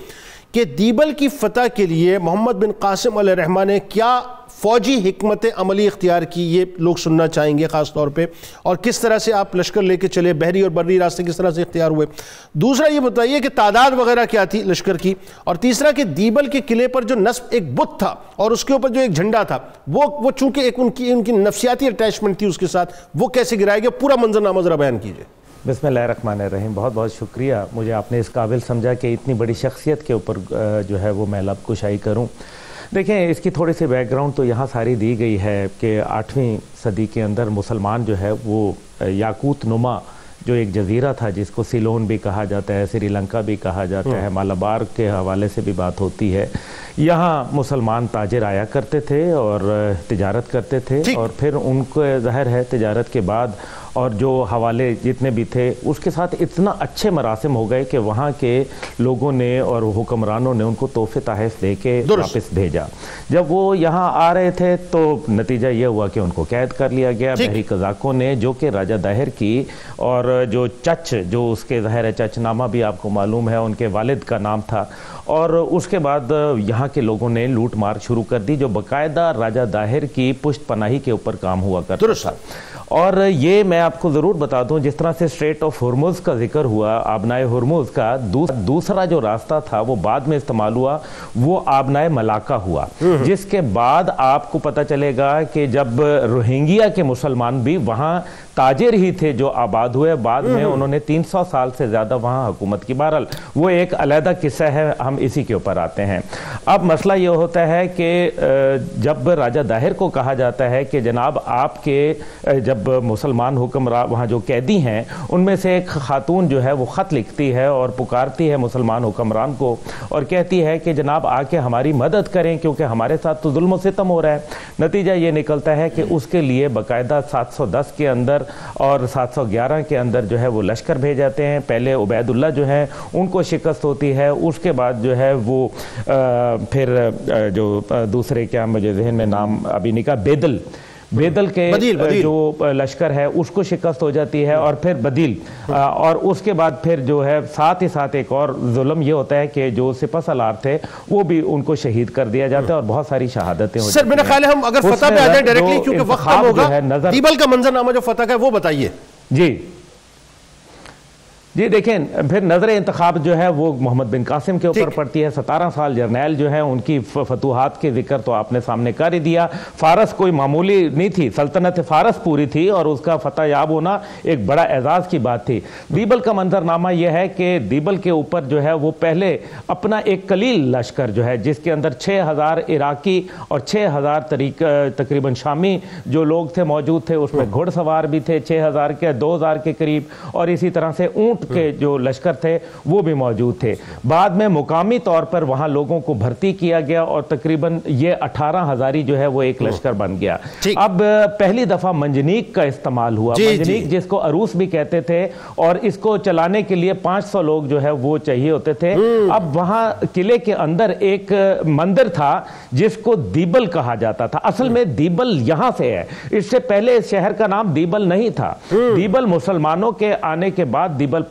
کہ دیبل کی فتح کے لیے محمد بن قاسم علیہ الرحمہ نے کیا فوجی حکمت عملی اختیار کی, یہ لوگ سننا چاہیں گے خاص طور پہ, اور کس طرح سے آپ لشکر لے کے چلے, بحری اور بری راستے کس طرح سے اختیار ہوئے. دوسرا یہ بتائیے کہ تعداد وغیرہ کیا تھی لشکر کی, اور تیسرا کہ دیبل کے قلعے پر جو نصب ایک بت تھا اور اس کے اوپر جو ایک جھنڈا تھا وہ چونکہ ایک ان کی نفسیاتی اٹیچمنٹ تھی اس کے ساتھ, وہ کیسے گرایا گیا, پورا منظرنامہ ذرا بیان کیجیے. بسم اللہ الرحمن الرحیم. بہت بہت شکریہ, مجھے آپ نے اس قابل سمجھا کہ اتنی بڑی شخصیت کے اوپر جو ہے وہ میں لب کشائی کروں. دیکھیں اس کی تھوڑی سی بیک گراؤنڈ تو یہاں ساری دی گئی ہے کہ 8ویں صدی کے اندر مسلمان جو ہے وہ یاقوت نما جو ایک جزیرہ تھا جس کو سیلون بھی کہا جاتا ہے, سری لنکا بھی کہا جاتا ہے, مالابار کے حوالے سے بھی بات ہوتی ہے, یہاں مسلمان تاجر آیا کرتے تھے اور تجارت کرتے تھے, اور پھر ان کو ظاہر ہے تجارت کے بعد اور جو حوالے جتنے بھی تھے اس کے ساتھ اتنا اچھے مراسم ہو گئے کہ وہاں کے لوگوں نے اور حکمرانوں نے ان کو تحفے تحائف دے کے واپس بھیجا. جب وہ یہاں آ رہے تھے تو نتیجہ یہ ہوا کہ ان کو قید کر لیا گیا بحری قزاقوں نے, جو کہ راجہ داہر کی اور جو چچ, جو اس کے ظاہر چچ نامہ بھی آپ کو معلوم ہے ان کے والد کا نام تھا, اور اس کے بعد یہاں کے لوگوں نے لوٹ مار شروع کر دی جو باقاعدہ راجہ داہر کی پشت پناہی کے اوپر کام ہوا کرتا تھا. اور یہ میں آپ کو ضرور بتا دوں, جس طرح سے اسٹریٹ آف ہرمز کا ذکر ہوا, آبنائے ہرمز کا دوسرا جو راستہ تھا وہ بعد میں استعمال ہوا, وہ آبنائے ملاکا ہوا, جس کے بعد آپ کو پتہ چلے گا کہ جب روہنگیا کے مسلمان بھی وہاں تاجر ہی تھے جو آباد ہوئے, بعد میں انہوں نے 300 سال سے زیادہ وہاں حکومت کی. بہرحال وہ ایک علیحدہ قصہ ہے, ہم اسی کے اوپر آتے ہیں. اب مسئلہ یہ ہوتا ہے کہ جب راجہ داہر کو کہا جاتا ہے کہ جناب آپ کے جب مسلمان حکمراں وہاں جو قیدی ہیں ان میں سے ایک خاتون جو ہے وہ خط لکھتی ہے اور پکارتی ہے مسلمان حکمران کو اور کہتی ہے کہ جناب آ کے ہماری مدد کریں کیونکہ ہمارے ساتھ تو ظلم و ستم ہو رہا ہے. نتیجہ یہ نکلتا ہے کہ اس کے لیے باقاعدہ 710 کے اندر اور 711 کے اندر جو ہے وہ لشکر بھیج جاتے ہیں. پہلے عبید اللہ جو ہیں ان کو شکست ہوتی ہے, اس کے بعد جو ہے وہ پھر جو دوسرے کیا مجھے ذہن میں نام ابھی نکلا, بیدل کے جو لشکر ہے اس کو شکست ہو جاتی ہے, اور پھر بدیل, اور اس کے بعد پھر جو ہے ساتھ ہی ساتھ ایک اور ظلم یہ ہوتا ہے کہ جو سپہ سالار تھے وہ بھی ان کو شہید کر دیا جاتا ہے اور بہت ساری شہادتیں ہو جاتی ہیں. سر میرا خیال ہے ہم اگر فتح پہ آ جائیں ڈائریکٹلی کیونکہ وقت کم ہوگا, دیبل کا منظرنامہ جو فتح کا ہے وہ بتائیے. جی دیکھیں پھر نظر انتخاب جو ہے وہ محمد بن قاسم کے اوپر پڑتی ہے. 17 سال جرنیل جو ہیں ان کی فتوحات کے ذکر تو آپ نے سامنے کر ہی دیا. فارس کوئی معمولی نہیں تھی, سلطنت فارس پوری تھی اور اس کا فتح یاب ہونا ایک بڑا اعزاز کی بات تھی. دیبل کا منظرنامہ یہ ہے کہ دیبل کے اوپر جو ہے وہ پہلے اپنا ایک قلیل لشکر جو ہے جس کے اندر 6000 عراقی اور 6000 تقریباً شامی جو لوگ تھے موجود تھے, اس میں گھڑ سوار بھی تھے 6000 کے 2000 کے قریب, اور اسی طرح سے اونٹ کے جو لشکر تھے وہ بھی موجود تھے. بعد میں مقامی طور پر وہاں لوگوں کو بھرتی کیا گیا اور تقریباً یہ 18,000 جو ہے وہ ایک لشکر بن گیا. اب پہلی دفعہ منجنیق کا استعمال ہوا, منجنیق جس کو عروس بھی کہتے تھے, اور اس کو چلانے کے لیے 500 لوگ جو ہے وہ چاہیے ہوتے تھے. اب وہاں قلعے کے اندر ایک مندر تھا جس کو دیبل کہا جاتا تھا. اصل میں دیبل یہاں سے ہے, اس سے پہلے اس شہر کا نام دیبل نہیں تھا. دیبل مسلمانوں کے آنے کے بعد دیبل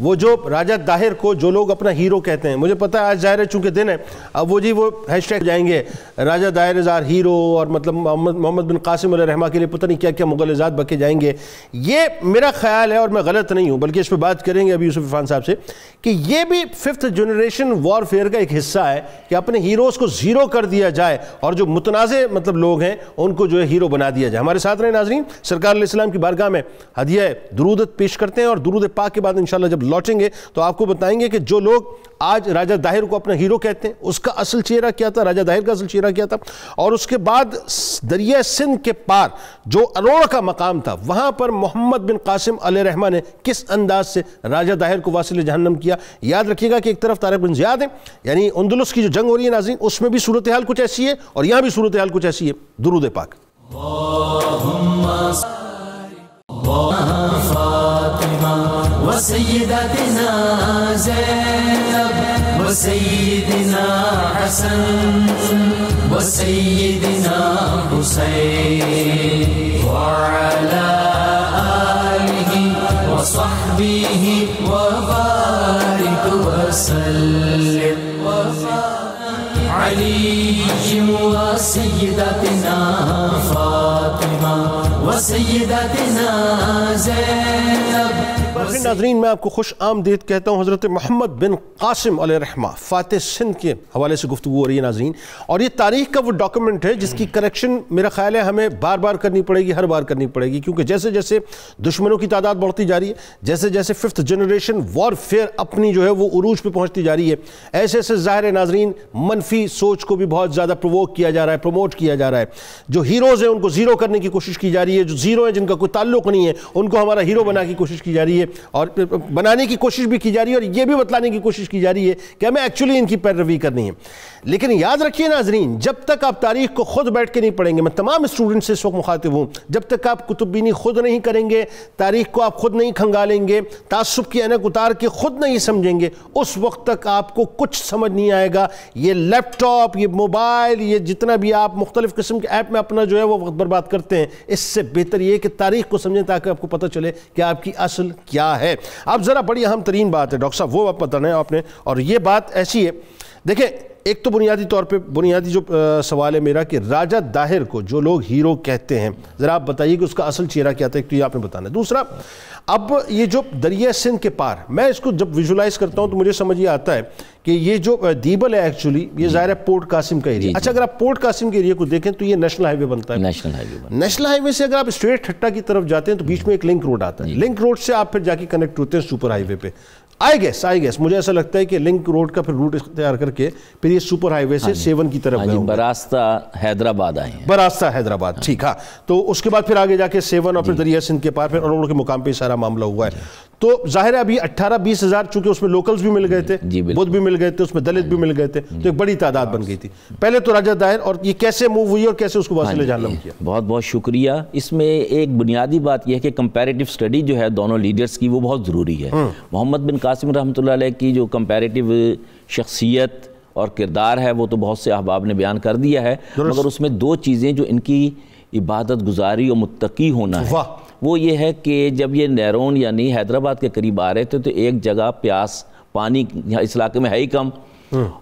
وہ جو راجہ داہر کو جو لوگ اپنا ہیرو کہتے ہیں, مجھے پتا ہے آج ظاہر ہے چونکہ دن ہے, اب وہ جی وہ ہیش ٹیگ جائیں گے راجہ داہر از آر ہیرو, اور مطلب محمد بن قاسم علیہ رحمہ کے لیے پتہ نہیں کیا کیا مغلظات بکے جائیں گے. یہ میرا خیال ہے, اور میں غلط نہیں ہوں, بلکہ اس پہ بات کریں گے ابھی یوسف عرفان صاحب سے, کہ یہ بھی 5th جنریشن وار فیئر کا ایک حصہ ہے کہ اپنے ہیروز کو زیرو کر دیا جائے اور جو متنازع مطلب لوگ ہیں ان کو جو ہے ہیرو بنا دیا جائے. ہمارے ساتھ رہے ناظرین, سرکار علیہ السلام کی بارگاہ میں ہدیہ درود پیش کرتے ہیں, اور درود پاک کے بعد انشاءاللہ جب لوٹیں گے تو آپ کو بتائیں گے کہ جو لوگ آج راجہ داہر کو اپنا ہیرو کہتے ہیں اس کا اصل چہرہ کیا تھا, راجہ داہر کا اصل چہرہ کیا تھا, اور اس کے بعد دریائے سندھ کے پار جو اروڑ کا مقام تھا وہاں پر محمد بن قاسم علیہ رحمہ نے کس انداز سے راجہ داہر کو واصل جہنم کیا. یاد رکھیے گا کہ ایک طرف طارق بن زیاد ہیں, یعنی اندلس کی جو جنگ ہو رہی ہے ناظرین, اس میں بھی صورتحال کچھ ایسی ہے اور یہاں بھی صورتحال کچھ ایسی ہے. درود پاک. وسيدتنا زينب وسيدنا حسن وسيدنا حسين وعلى آله وصحبه وبارك وسلم علي وسيدتنا فاطمة وسيدتنا زينب. ناظرین میں آپ کو خوش آمدید کہتا ہوں. حضرت محمد بن قاسم علیہ رحمہ فاتح سندھ کے حوالے سے گفتگو ہو رہی ہے ناظرین, اور یہ تاریخ کا وہ ڈاکومنٹ ہے جس کی کریکشن میرا خیال ہے ہمیں بار بار کرنی پڑے گی, ہر بار کرنی پڑے گی, کیونکہ جیسے جیسے دشمنوں کی تعداد بڑھتی جا رہی ہے, جیسے جیسے 5th جنریشن وار فیئر اپنی جو ہے وہ عروج پہ پہنچتی جا رہی ہے, ایسے ایسے ظاہر ہے ناظرین منفی سوچ کو بھی بہت زیادہ پرووک کیا جا رہا ہے, پروموٹ کیا جا رہا ہے. جو ہیروز ہیں ان کو زیرو کرنے کی کوشش کی جا رہی ہے, جو زیرو ہیں جن کا کوئی تعلق نہیں ہے ان کو ہمارا ہیرو بنا کی کوشش کی جا رہی ہے, اور بنانے کی کوشش بھی کی جا رہی ہے, اور یہ بھی بتلانے کی کوشش کی جا رہی ہے کہ ہمیں ایکچولی ان کی پیروی کرنی ہے. لیکن یاد رکھیے ناظرین, جب تک آپ تاریخ کو خود بیٹھ کے نہیں پڑھیں گے, میں تمام اسٹوڈنٹ سے اس وقت مخاطب ہوں, جب تک آپ کتب بینی خود نہیں کریں گے, تاریخ کو آپ خود نہیں کھنگالیں گے, تعصب کی اینک اتار کے خود نہیں سمجھیں گے, اس وقت تک آپ کو کچھ سمجھ نہیں آئے گا. یہ لیپ ٹاپ, یہ موبائل, یہ جتنا بھی آپ مختلف قسم کے ایپ میں اپنا جو ہے وہ وقت برباد کرتے ہیں, اس سے بہتر یہ کہ تاریخ کو سمجھیں تاکہ آپ کو پتہ چلے کہ آپ کی اصل کیا ہے. اب ذرا بڑی اہم ترین بات ہے ڈاکٹر صاحب, وہ آپ بتانا ہے آپ نے, اور یہ بات ایسی ہے. دیکھیں, ایک تو بنیادی طور پہ بنیادی جو سوال ہے میرا کہ راجہ داہر کو جو لوگ ہیرو کہتے ہیں, ذرا آپ بتائیے کہ اس کا اصل چہرہ کیا تھا. ایک تو یہ آپ نے بتانا ہے. دوسرا, اب یہ جو دریائے سندھ کے پار, میں اس کو جب ویژولائز کرتا ہوں تو مجھے سمجھ یہ آتا ہے کہ یہ جو دیبل ہے ایکچولی یہ ظاہر ہے پورٹ قاسم کا ایریا. اچھا, اگر آپ پورٹ قاسم کے ایریا کو دیکھیں تو یہ نیشنل ہائی وے بنتا ہے. نیشنل ہائی وے سے اگر آپ اسٹریٹ ٹھٹا کی طرف جاتے ہیں تو بیچ میں ایک لنک روڈ آتا ہے. لنک روڈ سے آپ پھر جا کے کنیکٹ ہوتے ہیں سپر ہائی وے پہ. آئی گیس مجھے ایسا لگتا ہے کہ لنک روڈ کا پھر روٹ اختیار کر کے پھر یہ سپر ہائی وے سے سیون کی طرف گئے ہوں گے. براستہ حیدرآباد آئے ہیں. براستہ حیدرآباد, ٹھیک. ہاں, تو اس کے بعد پھر آگے جا کے سیون اور پھر دریا سندھ کے پار پھر اروڑ کے مقام پہ سارا معاملہ ہوا ہے. تو ظاہر ہے ابھی 18-20 ہزار, چونکہ اس میں لوکلز بھی مل گئے تھے, بدھ بھی مل گئے تھے, اس میں دلت بھی مل گئے تھے, تو ایک بڑی تعداد بن گئی تھی. پہلے تو راجہ داہر, اور یہ کیسے موو ہوئی اور کیسے اس کو واصل جہنم کیا. بہت بہت شکریہ. اس میں ایک بنیادی بات یہ ہے کہ کمپیریٹیو سٹڈی جو ہے دونوں لیڈرز کی وہ بہت ضروری ہے. محمد بن قاسم رحمۃ اللہ علیہ کی جو کمپیریٹیو شخصیت اور کردار ہے وہ تو بہت سے احباب نے بیان کر دیا ہے, مگر اس میں دو چیزیں جو ان کی عبادت گزاری اور متقی ہونا ہے وہ یہ ہے کہ جب یہ نیرون یعنی حیدرآباد کے قریب آ رہے تھے تو ایک جگہ پیاس, پانی اس علاقے میں ہے ہی کم,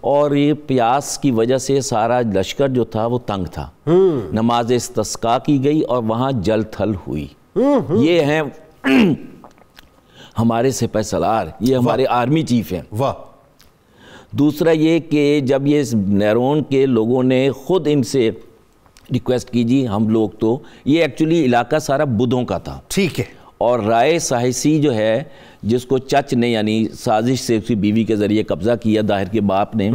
اور یہ پیاس کی وجہ سے سارا لشکر جو تھا وہ تنگ تھا. نماز استسقاء کی گئی اور وہاں جل تھل ہوئی. یہ ہیں ہمارے سپہ سالار, یہ ہمارے آرمی چیف ہیں. دوسرا یہ کہ جب یہ نیرون کے لوگوں نے خود ان سے ریکویسٹ کی, جی ہم لوگ تو یہ ایکچولی علاقہ سارا بدھوں کا تھا, ٹھیک ہے, اور رائے ساہسی جو ہے جس کو چچ نے یعنی سازش سے اس کی بیوی کے ذریعے قبضہ کیا, داہر کے باپ نے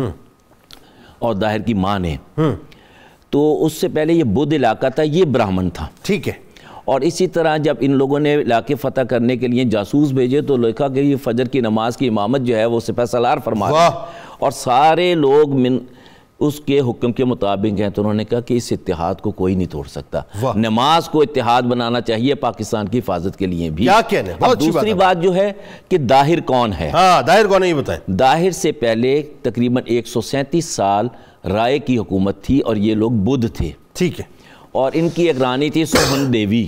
اور داہر کی ماں نے, تو اس سے پہلے یہ بدھ علاقہ تھا, یہ براہمن تھا, ٹھیک ہے. اور اسی طرح جب ان لوگوں نے علاقے فتح کرنے کے لیے جاسوس بھیجے تو لکھا کہ یہ فجر کی نماز کی امامت جو ہے وہ سپہ سالار فرما رہے ہیں, اور سارے لوگ اس کے حکم کے مطابق ہیں. تو انہوں نے کہا کہ اس اتحاد کو کوئی نہیں توڑ سکتا, نماز کو اتحاد بنانا چاہیے پاکستان کی حفاظت کے لیے بھی. اب دوسری بات جو ہے کہ داہر کون ہے, داہر کون ہے یہ بتائیں. داہر سے پہلے تقریباً 137 سال رائے کی حکومت تھی اور یہ لوگ بدھ تھے, ٹھیک ہے, اور ان کی ایک رانی تھی سوہن دیوی.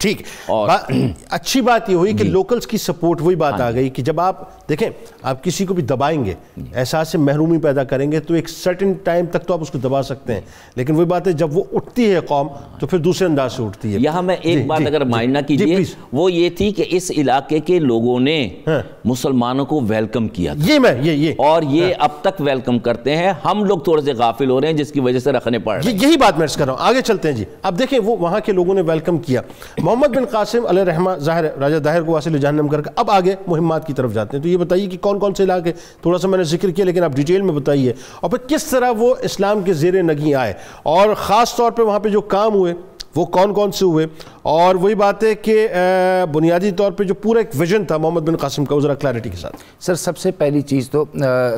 ٹھیک. اور اچھی بات یہ ہوئی کہ لوکلز کی سپورٹ, وہی بات آ گئی کہ جب آپ دیکھیں آپ کسی کو بھی دبائیں گے, احساس سے محرومی پیدا کریں گے, تو ایک سرٹن ٹائم تک تو آپ اس کو دبا سکتے ہیں, لیکن وہی بات ہے جب وہ اٹھتی ہے قوم تو پھر دوسرے انداز سے اٹھتی ہے. یہاں میں ایک بات اگر مائنڈ نہ کیجیے, وہ یہ تھی کہ اس علاقے کے لوگوں نے مسلمانوں کو ویلکم کیا تھا, اور یہ اب تک ویلکم کرتے ہیں. ہم لوگ تھوڑے سے غافل ہو رہے ہیں جس کی وجہ سے رکھنے پڑ رہے ہیں. یہی بات میں کر رہا ہوں. آگے چلتے ہیں جی. اب دیکھیں وہ وہاں کے لوگوں نے ویلکم کیا. محمد بن قاسم علیہ رحمہ ظاہر راجہ داہر کو واصل جہنم کر کے اب آگے مہمات کی طرف جاتے ہیں. تو یہ بتائیے کہ کون کون سے علاقے, تھوڑا سا میں نے ذکر کیا لیکن آپ ڈیٹیل میں بتائیے, اور پھر کس طرح وہ اسلام کے زیر نگیں آئے, اور خاص طور پہ وہاں پہ جو کام ہوئے وہ کون کون سے ہوئے, اور وہی بات ہے کہ بنیادی طور پہ جو پورا ایک ویژن تھا محمد بن قاسم کا, وہ ذرا کلیئرٹی کے ساتھ. سر سب سے پہلی چیز تو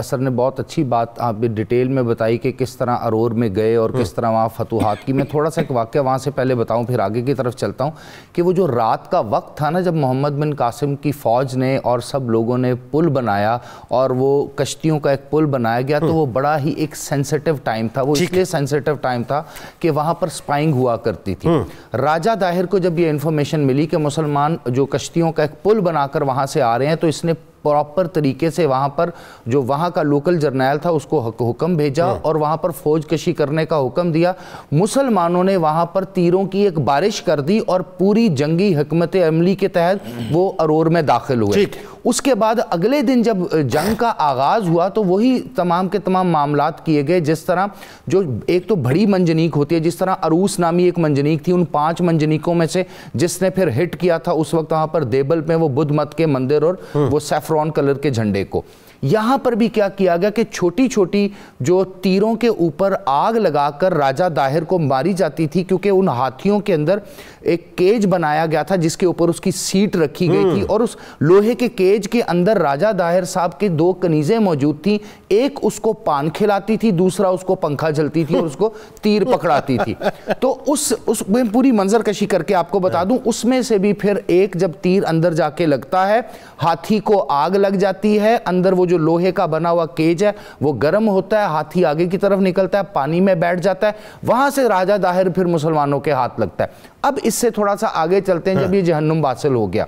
سر نے بہت اچھی بات آپ ڈیٹیل میں بتائی کہ کس طرح ارور میں گئے اور کس طرح وہاں فتوحات کی. میں تھوڑا سا ایک واقعہ وہاں سے پہلے بتاؤں پھر آگے کی طرف چلتا ہوں, کہ وہ جو رات کا وقت تھا نا جب محمد بن قاسم کی فوج نے اور سب لوگوں نے پل بنایا اور وہ کشتیوں کا ایک پل بنایا گیا, تو وہ بڑا ہی ایک سینسٹیو ٹائم تھا. وہ اس لیے سینسٹیو ٹائم تھا کہ وہاں پر سپائنگ ہوا کرتی تھی. راجہ داہر کو جب یہ انفارمیشن ملی کہ مسلمان جو کشتیوں کا ایک پل بنا کر وہاں سے آ رہے ہیں, تو اس نے پراپر طریقے سے وہاں پر جو وہاں کا لوکل جرنیل تھا اس کو حکم بھیجا اور وہاں پر فوج کشی کرنے کا حکم دیا. مسلمانوں نے وہاں پر تیروں کی ایک بارش کر دی اور پوری جنگی حکمت عملی کے تحت وہ ارور میں داخل ہوئے. اس کے بعد اگلے دن جب جنگ کا آغاز ہوا تو وہی تمام کے تمام معاملات کیے گئے, جس طرح جو ایک تو بڑی منجنیق ہوتی ہے, جس طرح عروس نامی ایک منجنیق تھی, ان 5 منجنیقوں میں سے جس نے پھر ہٹ کیا تھا اس وقت وہاں پر دیبل میں وہ بدھ مت کے مندر اور وہ سیفرون کلر کے جھنڈے کو. یہاں پر بھی کیا کیا گیا کہ چھوٹی چھوٹی جو تیروں کے اوپر آگ لگا کر راجہ داہر کو ماری جاتی تھی, کیونکہ ان ہاتھیوں کے اندر ایک کیج بنایا گیا تھا جس کے اوپر اس کی سیٹ رکھی گئی تھی, اور اس لوہے کے کیج کے اندر راجہ داہر صاحب کے 2 کنیزیں موجود تھیں. ایک اس کو پان کھلاتی تھی, دوسرا اس کو پنکھا جلتی تھی اور اس کو تیر پکڑاتی تھی. تو اس میں پوری منظر کشی کر کے آپ کو بتا دوں, اس میں سے بھی پھر ایک جب تیر اندر جا کے لگتا ہے, ہاتھی کو آگ لگ جاتی ہے, اندر وہ جو لوہے کا بنا ہوا کیج ہے وہ گرم ہوتا ہے, ہاتھی آگے کی طرف نکلتا ہے, پانی میں بیٹھ جاتا ہے, وہاں سے راجہ داہر پھر مسلمانوں کے ہاتھ لگتا ہے. اب اس سے تھوڑا سا آگے چلتے ہیں. جب یہ جہنم واصل ہو گیا,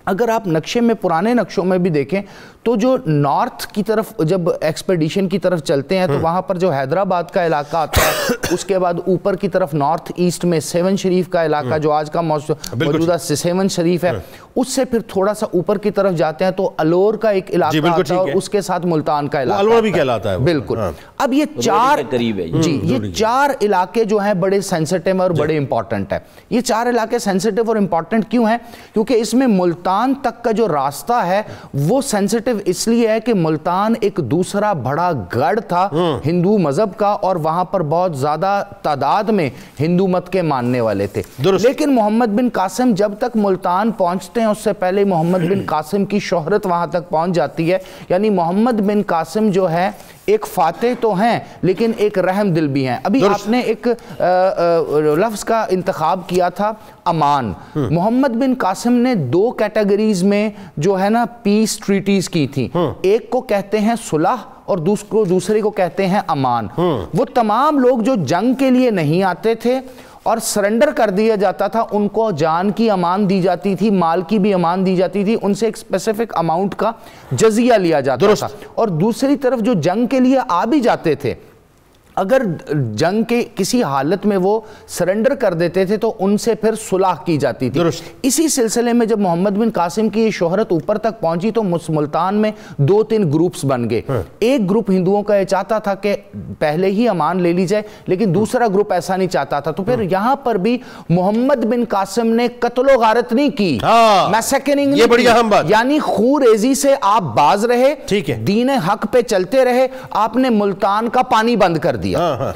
اگر آپ نقشے میں پرانے نقشوں میں بھی دیکھیں تو جو نارتھ کی طرف جب ایکسپیڈیشن کی طرف چلتے ہیں تو وہاں پر جو حیدرآباد کا علاقہ آتا ہے, اس کے بعد اوپر کی طرف نارتھ ایسٹ میں 7 شریف کا علاقہ جو آج کا موجودہ 7 شریف ہے, اس سے پھر تھوڑا سا اوپر کی طرف جاتے ہیں تو الور کا ایک علاقہ آتا ہے اور اس کے ساتھ ملتان کا علاقہ الور بھی کہلاتا ہے. بالکل. اب یہ 4 علاقے جو ہیں بڑے سینسٹیو اور بڑے امپورٹنٹ ہیں. یہ 4 علاقے سینسٹیو اور امپورٹنٹ کیوں ہیں؟ کیونکہ اس میں ملتان تک کا جو راستہ ہے وہ سینسٹیو اس لیے ہے کہ ملتان ایک دوسرا بڑا گڑھ تھا ہندو مذہب کا, اور وہاں پر بہت زیادہ تعداد میں ہندو مت کے ماننے والے تھے. لیکن محمد بن قاسم جب تک ملتان پہنچتے ہیں اس سے پہلے محمد بن قاسم کی شہرت وہاں تک پہنچ جاتی ہے. یعنی محمد بن قاسم جو ہے ایک فاتح تو ہیں لیکن ایک رحم دل بھی ہیں. ابھی آپ نے ایک لفظ کا انتخاب کیا تھا, امان. محمد بن قاسم نے 2 کیٹیگریز میں جو ہے نا پیس ٹریٹیز کی تھی. ایک کو کہتے ہیں صلح اور دوسرے کو کہتے ہیں امان. وہ تمام لوگ جو جنگ کے لیے نہیں آتے تھے اور سرنڈر کر دیا جاتا تھا, ان کو جان کی امان دی جاتی تھی, مال کی بھی امان دی جاتی تھی, ان سے ایک اسپیسیفک اماؤنٹ کا جزیہ لیا جاتا تھا. اور دوسری طرف جو جنگ کے لیے آ بھی جاتے تھے, اگر جنگ کے کسی حالت میں وہ سرنڈر کر دیتے تھے تو ان سے پھر صلح کی جاتی تھی. اسی سلسلے میں جب محمد بن قاسم کی یہ شہرت اوپر تک پہنچی تو ملتان میں 2-3 گروپس بن گئے. ایک گروپ ہندوؤں کا یہ چاہتا تھا کہ پہلے ہی امان لے لی جائے, لیکن دوسرا گروپ ایسا نہیں چاہتا تھا. تو پھر یہاں پر بھی محمد بن قاسم نے قتل و غارت نہیں کی, میسیکرنگ نہیں کی, یعنی خونریزی سے آپ باز رہے, دین حق پہ چلتے رہے. آپ نے ملتان کا پانی بند کر دیا.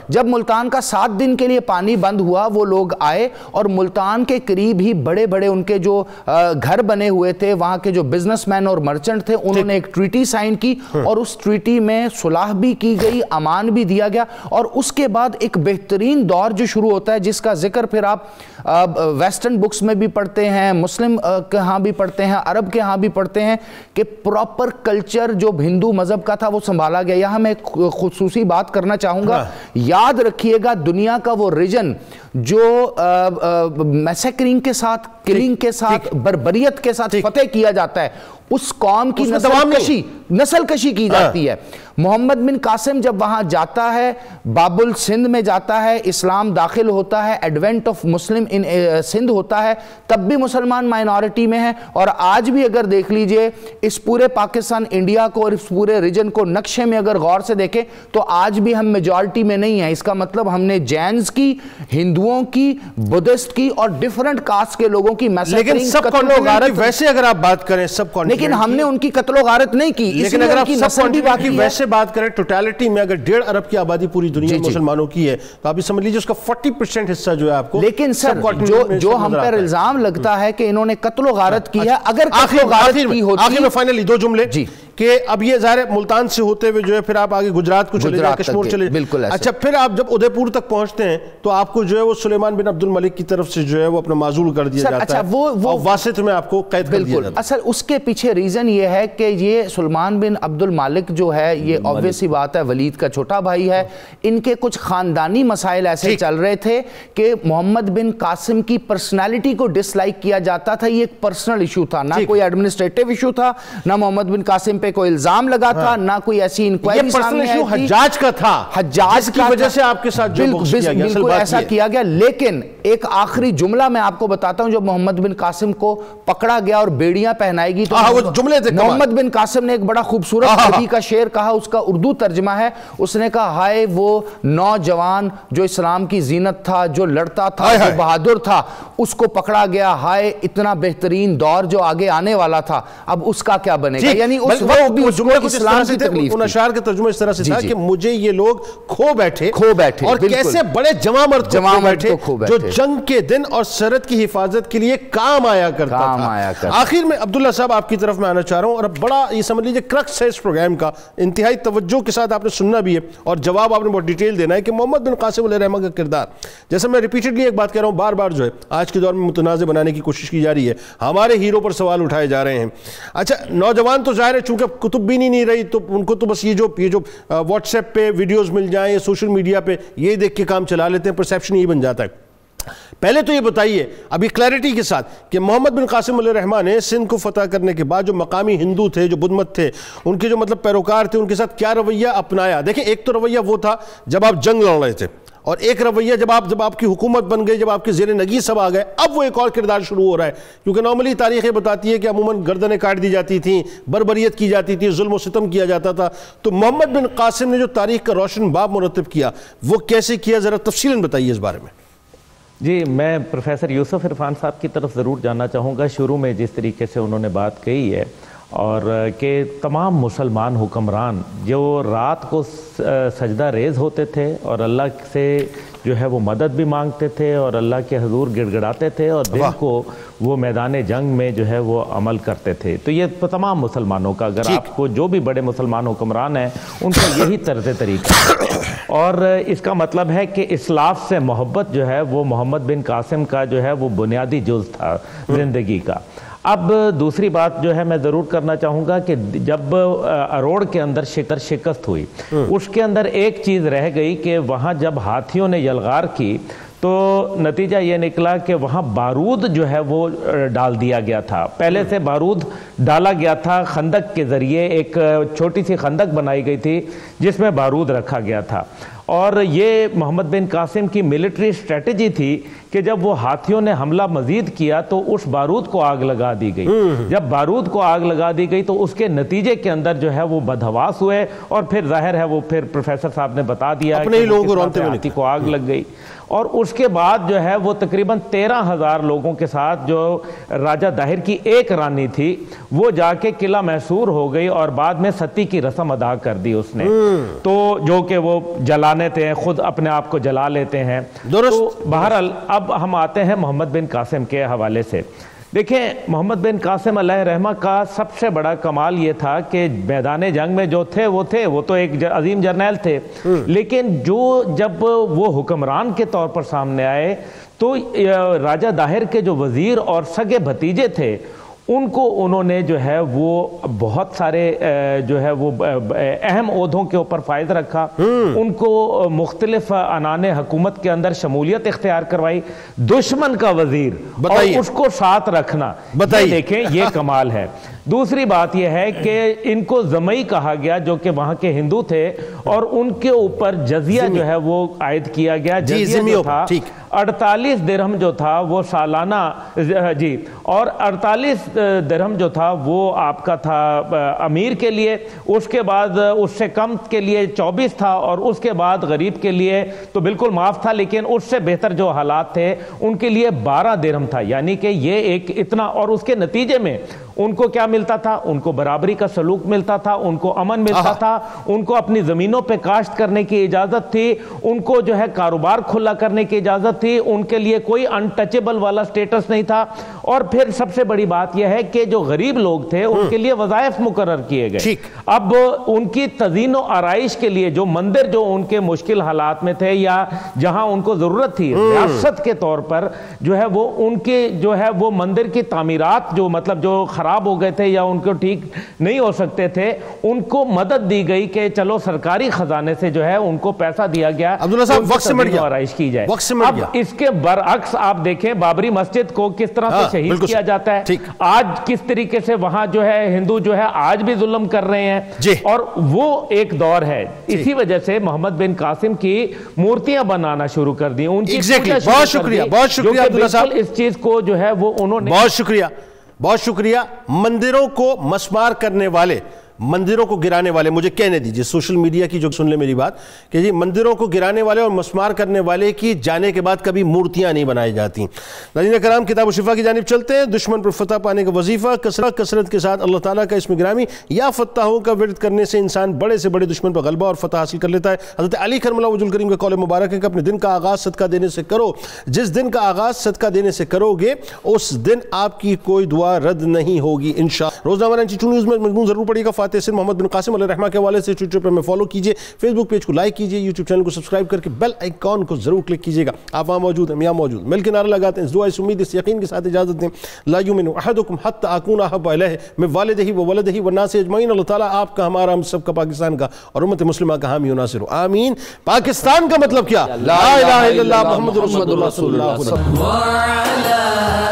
جب ملتان کا 7 دن کے لیے پانی بند ہوا, وہ لوگ آئے اور ملتان کے قریب ہی بڑے بڑے ان کے جو گھر بنے ہوئے تھے, وہاں کے جو بزنس مین اور مرچنٹ تھے, انہوں نے ایک ٹریٹی سائن کی اور اس ٹریٹی میں صلح بھی کی گئی, امان بھی دیا گیا. اور اس کے بعد ایک بہترین دور جو شروع ہوتا ہے, جس کا ذکر پھر آپ ویسٹرن بکس میں بھی پڑھتے ہیں, مسلم کے ہاں بھی پڑھتے ہیں, عرب کے ہاں بھی پڑھتے ہیں, کہ پراپر کلچر جو ہندو مذہب کا تھا وہ سنبھالا گیا. یہاں میں ایک خصوصی بات کرنا چاہوں گا یاد رکھیے گا دنیا کا وہ ریجن جو میسیکرنگ کے ساتھ، کلنگ کے ساتھ، بربریت کے ساتھ فتح کیا جاتا ہے، اس قوم کی نسل کشی کی جاتی ہے۔ محمد بن قاسم جب وہاں جاتا ہے، بابل سندھ میں جاتا ہے، اسلام داخل ہوتا ہے، ایڈوینٹ آف مسلم ان سندھ ہوتا ہے، تب بھی مسلمان مائنورٹی میں ہیں۔ اور آج بھی اگر دیکھ لیجئے اس پورے پاکستان انڈیا کو اور اس پورے ریجن کو نقشے میں اگر غور سے دیکھیں تو آج بھی ہم میجورٹی میں نہیں ہیں۔ اس کا مطلب ہم نے جینز کی، ہندوؤں کی، بدھسٹ کی اور ڈیفرنٹ کاسٹ کے لوگوں کی لیکن سب کانٹیننٹ ویسے اگر آپ بات کریں سب کانٹیننٹ، لیکن ہم نے ان کی قتل و غارت نہیں کی، لیکن اگر آپ سب کانٹیننٹ کی ویسے بات کریں ٹوٹالٹی میں اگر 1.5 ارب کی آبادی پوری دنیا میں مسلمانوں کی ہے تو آپ یہ سمجھ لیجیے اس کا 40% حصہ جو ہے آپ کو، لیکن سر جو ہم پر الزام لگتا ہے کہ انہوں نے قتل و غارت کی ہے، اگر قتل و غارت کی ہوتی، آخر میں فائنلی 2 جملے کہ اب یہ ظاہر ہے ملتان سے ہوتے ہوئے جو ہے پھر آپ آگے گجرات کو چلے جائیں، کشمیر چلے جائیں، اچھا پھر آپ جب ادے پور تک پہنچتے ہیں تو آپ کو جو ہے وہ سلیمان بن عبد الملک کی طرف سے جو ہے وہ اپنا معزول کر دیا جاتا ہے اور واسط میں آپ کو قید کر دیا جاتا ہے۔ اصل اس کے پیچھے ریزن یہ ہے کہ یہ سلیمان بن عبد الملک جو ہے یہ obvious سی بات ہے ولید کا چھوٹا بھائی ہے، ان کے کچھ خاندانی مسائل ایسے چل رہے تھے کہ محمد بن قاسم کی پرسنالٹی کو ڈس لائک کیا جاتا تھا، یہ ایک پرسنل ایشو تھا، نہ کوئی ایڈمنسٹریٹو ایشو تھا، نہ محمد بن قاسم پہ کوئی الزام لگا تھا، نہ کوئی ایسی انکوائری سامنے آئی تھی۔ حجاج کا تھا، حجاج کی وجہ سے آپ کے ساتھ جو بخش کیا گیا، بالکل ایسا کیا گیا۔ لیکن ایک آخری جملہ میں آپ کو بتاتا ہوں، جب محمد بن قاسم کو پکڑا گیا اور بیڑیاں پہنائی گئی تو محمد بن قاسم نے ایک بڑا خوبصورت عربی کا شعر کہا، اس کا اردو ترجمہ ہے، اس نے کہا ہائے وہ نوجوان جو اسلام کی زینت تھا، جو لڑتا تھا، جو بہادر تھا، اس کو پکڑا گیا، ہائے اتنا بہترین دور جو آگے آنے والا تھا، اب اس کا کیا بنے گا؟ یعنی اس وقت بھی اس کو اسلام کی تکلیف تھی۔ ان اشعار کا ترجمہ اس طرح سے تھا کہ مجھے یہ لوگ کھو بیٹھے اور کیسے بڑے جواں مرد کھو بیٹھے جو جنگ کے دن اور سرحد کی حفاظت کے لیے کام آیا کرتا تھا۔ آخر میں عبداللہ صاحب آپ کی طرف میں آنا چاہ رہا ہوں، اور اب بڑا یہ سمجھ لیجئے کرکس ہے اس پروگرام کا، انتہائی توجہ کے ساتھ آپ نے سننا بھی ہے اور جواب آپ نے بہت ڈیٹیل دینا ہے کہ محمد بن قاسم علیہ الرحمہ کا کردار، جیسے میں ریپیٹڈلی ایک بات کہہ رہا ہوں، بار بار جو ہے آج کے دور میں متنازع بنانے کی کوشش کی جا رہی ہے، ہمارے ہیرو پر سوال اٹھائے جا رہے ہیں۔ اچھا نوجوان تو ظاہر ہے چونکہ کتب بھی نہیں رہی تو ان کو تو بس یہ جو واٹس ایپ پہ ویڈیوز مل جائیں یا سوشل میڈیا پہ یہ دیکھ کے کام چلا لیتے ہیں، پرسیپشن یہ بن جاتا ہے۔ پہلے تو یہ بتائیے ابھی کلیئرٹی کے ساتھ کہ محمد بن قاسم علیہ الرحمہ نے سندھ کو فتح کرنے کے بعد جو مقامی ہندو تھے، جو بدھ مت تھے، ان کے جو مطلب پیروکار تھے، ان کے ساتھ کیا رویہ اپنایا؟ دیکھیں ایک تو رویہ وہ تھا جب آپ جنگ لڑ رہے تھے، اور ایک رویہ جب آپ کی حکومت بن گئی، جب آپ کے زیر نگی سب آ گئے، اب وہ ایک اور کردار شروع ہو رہا ہے، کیونکہ نارملی تاریخ یہ بتاتی ہے کہ عموماً گردنیں کاٹ دی جاتی تھیں، بربریت کی جاتی تھی، ظلم و ستم کیا جاتا تھا، تو محمد بن قاسم نے جو تاریخ کا روشن باب مرتب کیا وہ کیسے کیا، ذرا تفصیلاً بتائیے اس بارے میں۔ جی میں پروفیسر یوسف عرفان صاحب کی طرف ضرور جاننا چاہوں گا، شروع میں جس طریقے سے انہوں نے بات کہی ہے اور کہ تمام مسلمان حکمران جو رات کو سجدہ ریز ہوتے تھے اور اللہ سے جو ہے وہ مدد بھی مانگتے تھے اور اللہ کے حضور گڑ گڑاتے تھے، اور دن کو وہ میدان جنگ میں جو ہے وہ عمل کرتے تھے۔ تو یہ تمام مسلمانوں کا، اگر آپ کو جو بھی بڑے مسلمان حکمران ہیں ان کا یہی طرز طریقہ ہے، اور اس کا مطلب ہے کہ اسلاف سے محبت جو ہے وہ محمد بن قاسم کا جو ہے وہ بنیادی جز تھا زندگی کا۔ اب دوسری بات جو ہے میں ضرور کرنا چاہوں گا کہ جب اروڑ کے اندر شکست ہوئی، اس کے اندر ایک چیز رہ گئی کہ وہاں جب ہاتھیوں نے یلغار کی تو نتیجہ یہ نکلا کہ وہاں بارود جو ہے وہ ڈال دیا گیا تھا، پہلے سے بارود ڈالا گیا تھا، خندق کے ذریعے ایک چھوٹی سی خندق بنائی گئی تھی جس میں بارود رکھا گیا تھا، اور یہ محمد بن قاسم کی ملٹری اسٹریٹجی تھی کہ جب وہ ہاتھیوں نے حملہ مزید کیا تو اس بارود کو آگ لگا دی گئی، جب بارود کو آگ لگا دی گئی تو اس کے نتیجے کے اندر جو ہے وہ بدحواس ہوئے، اور پھر ظاہر ہے وہ پھر پروفیسر صاحب نے بتا دیا کہ ہاتھی کو آگ لگ گئی، اور اس کے بعد جو ہے وہ تقریباً 13,000 لوگوں کے ساتھ جو راجہ داہر کی ایک رانی تھی وہ جا کے قلعہ محصور ہو گئی، اور بعد میں ستی کی رسم ادا کر دی اس نے، تو جو کہ وہ جلانے تھے، خود اپنے آپ کو جلا لیتے ہیں۔ تو بہرحال اب ہم آتے ہیں محمد بن قاسم کے حوالے سے۔ دیکھیں محمد بن قاسم علیہ الرحمہ کا سب سے بڑا کمال یہ تھا کہ میدان جنگ میں جو تھے وہ تو ایک عظیم جرنیل تھے، لیکن جب وہ حکمران کے طور پر سامنے آئے تو راجہ داہر کے جو وزیر اور سگے بھتیجے تھے ان کو انہوں نے جو ہے وہ بہت سارے جو ہے وہ اہم عہدوں کے اوپر فائز رکھا، ان کو مختلف عنان حکومت کے اندر شمولیت اختیار کروائی، دشمن کا وزیر اور اس کو ساتھ رکھنا، یہ دیکھیں یہ کمال ہے۔ دوسری بات یہ ہے کہ ان کو زمئی کہا گیا جو کہ وہاں کے ہندو تھے، اور ان کے اوپر جزیہ جو ہے وہ عائد کیا گیا، جزیہ جو تھا 48 درہم جو تھا وہ سالانہ، جی، اور 48 درہم جو تھا وہ آپ کا تھا امیر کے لیے، اس کے بعد اس سے کم کے لیے 24 تھا، اور اس کے بعد غریب کے لیے تو بالکل معاف تھا، لیکن اس سے بہتر جو حالات تھے ان کے لیے 12 درہم تھا، یعنی کہ یہ ایک اتنا، اور اس کے نتیجے میں ان کو کیا ملتا تھا؟ ان کو برابری کا سلوک ملتا تھا، ان کو امن ملتا تھا، ان کو اپنی زمینوں پہ کاشت کرنے کی اجازت تھی، ان کو جو ہے کاروبار کھلا کرنے کی اجازت تھی، ان کے لیے کوئی انٹچیبل والا سٹیٹس نہیں تھا۔ اور پھر سب سے بڑی بات یہ ہے کہ جو غریب لوگ تھے ان کے لیے وظائف مقرر کیے گئے۔ اب ان کی تزئین و آرائش کے لیے جو مندر جو ان کے مشکل حالات میں تھے یا جہاں ان کو ضرورت تھی ریاست کے طور پر، جو ہے وہ ان کے جو ہے وہ مندر کی تعمیرات جو مطلب جو خراب ہو گئے تھے یا ان کو ٹھیک نہیں ہو سکتے تھے، ان کو مدد دی گئی کہ چلو سرکاری خزانے سے جو ہے ان کو پیسہ دیا گیا، عبداللہ صاحب وقت سے مر گیا، آرائش کی جائے۔ اب اس کے برعکس آپ دیکھیں بابری مسجد کو کس طرح سے شہید کیا جاتا ہے، آج کس طریقے سے وہاں جو ہے ہندو جو ہے آج بھی ظلم کر رہے ہیں، اور وہ ایک دور ہے۔ اسی وجہ سے محمد بن قاسم کی مورتیاں بنانا شروع کر دی، ان کی بہت شکریہ، بہت شکریہ عبداللہ صاحب، اس چیز کو جو ہے وہ انہوں نے، بہت شکریہ، بہت شکریہ۔ مندروں کو مسمار کرنے والے، مندروں کو گرانے والے، مجھے کہنے دیجئے سوشل میڈیا کی جو سن لے میری بات کہ جی مندروں کو گرانے والے اور مسمار کرنے والے کی جانے کے بعد کبھی مورتیاں نہیں بنائی جاتی۔ ناظرین کرام، کتاب و شفا کی جانب چلتے ہیں۔ دشمن پر فتح پانے کا وظیفہ کثرت کے ساتھ اللہ تعالیٰ کا اسم گرامی یا فتحوں کا ورد کرنے سے انسان بڑے سے بڑے دشمن پر غلبہ اور فتح حاصل کر لیتا ہے۔ حضرت علی کرم اللہ وجہ الکریم کا قول مبارک ہے کہ اپنے دن کا آغاز صدقہ دینے سے کرو، جس دن کا آغاز صدقہ دینے سے کرو گے اس دن آپ کی کوئی دعا رد نہیں ہوگی انشاءاللہ۔ روزنامہ رانچی نیوز میں مضمون ضرور پڑھیے گا۔ فاتح سندھ محمد بن قاسم علیہ رحمہ کے حوالے سے ٹویٹر پر میں فالو کیجئے، فیس بک پیج کو لائک کیجئے، یوٹیوب چینل کو سبسکرائب کر کے بیل آئیکن کو ضرور کلک کیجئے گا۔ آپ وہاں موجود ہیں، یہاں موجود، مل کے نعرہ لگاتے ہیں، اس دعا اس امید اس یقین کے ساتھ اجازت دیں، لا یؤمن احدکم حتی اکون احب الیہ من والدہ وولدہ والناس اجمعین۔ اللہ تعالیٰ آپ کا، ہمارا، ہم سب کا، پاکستان کا اور امت مسلمہ کا حامی و ناصر ہو، آمین۔ پاکستان کا مطلب کیا؟ لا الہ الا اللہ محمد رسول اللہ صلی اللہ علیہ وسلم۔ وعلى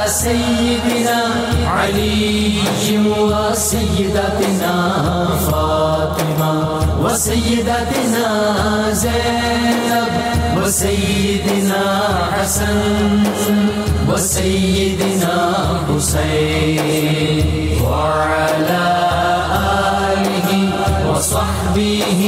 سيدنا علي وسيدتنا فاطمة وسيدتنا زينب وسيدنا حسن وسيدنا حسين وعلى آله وصحبه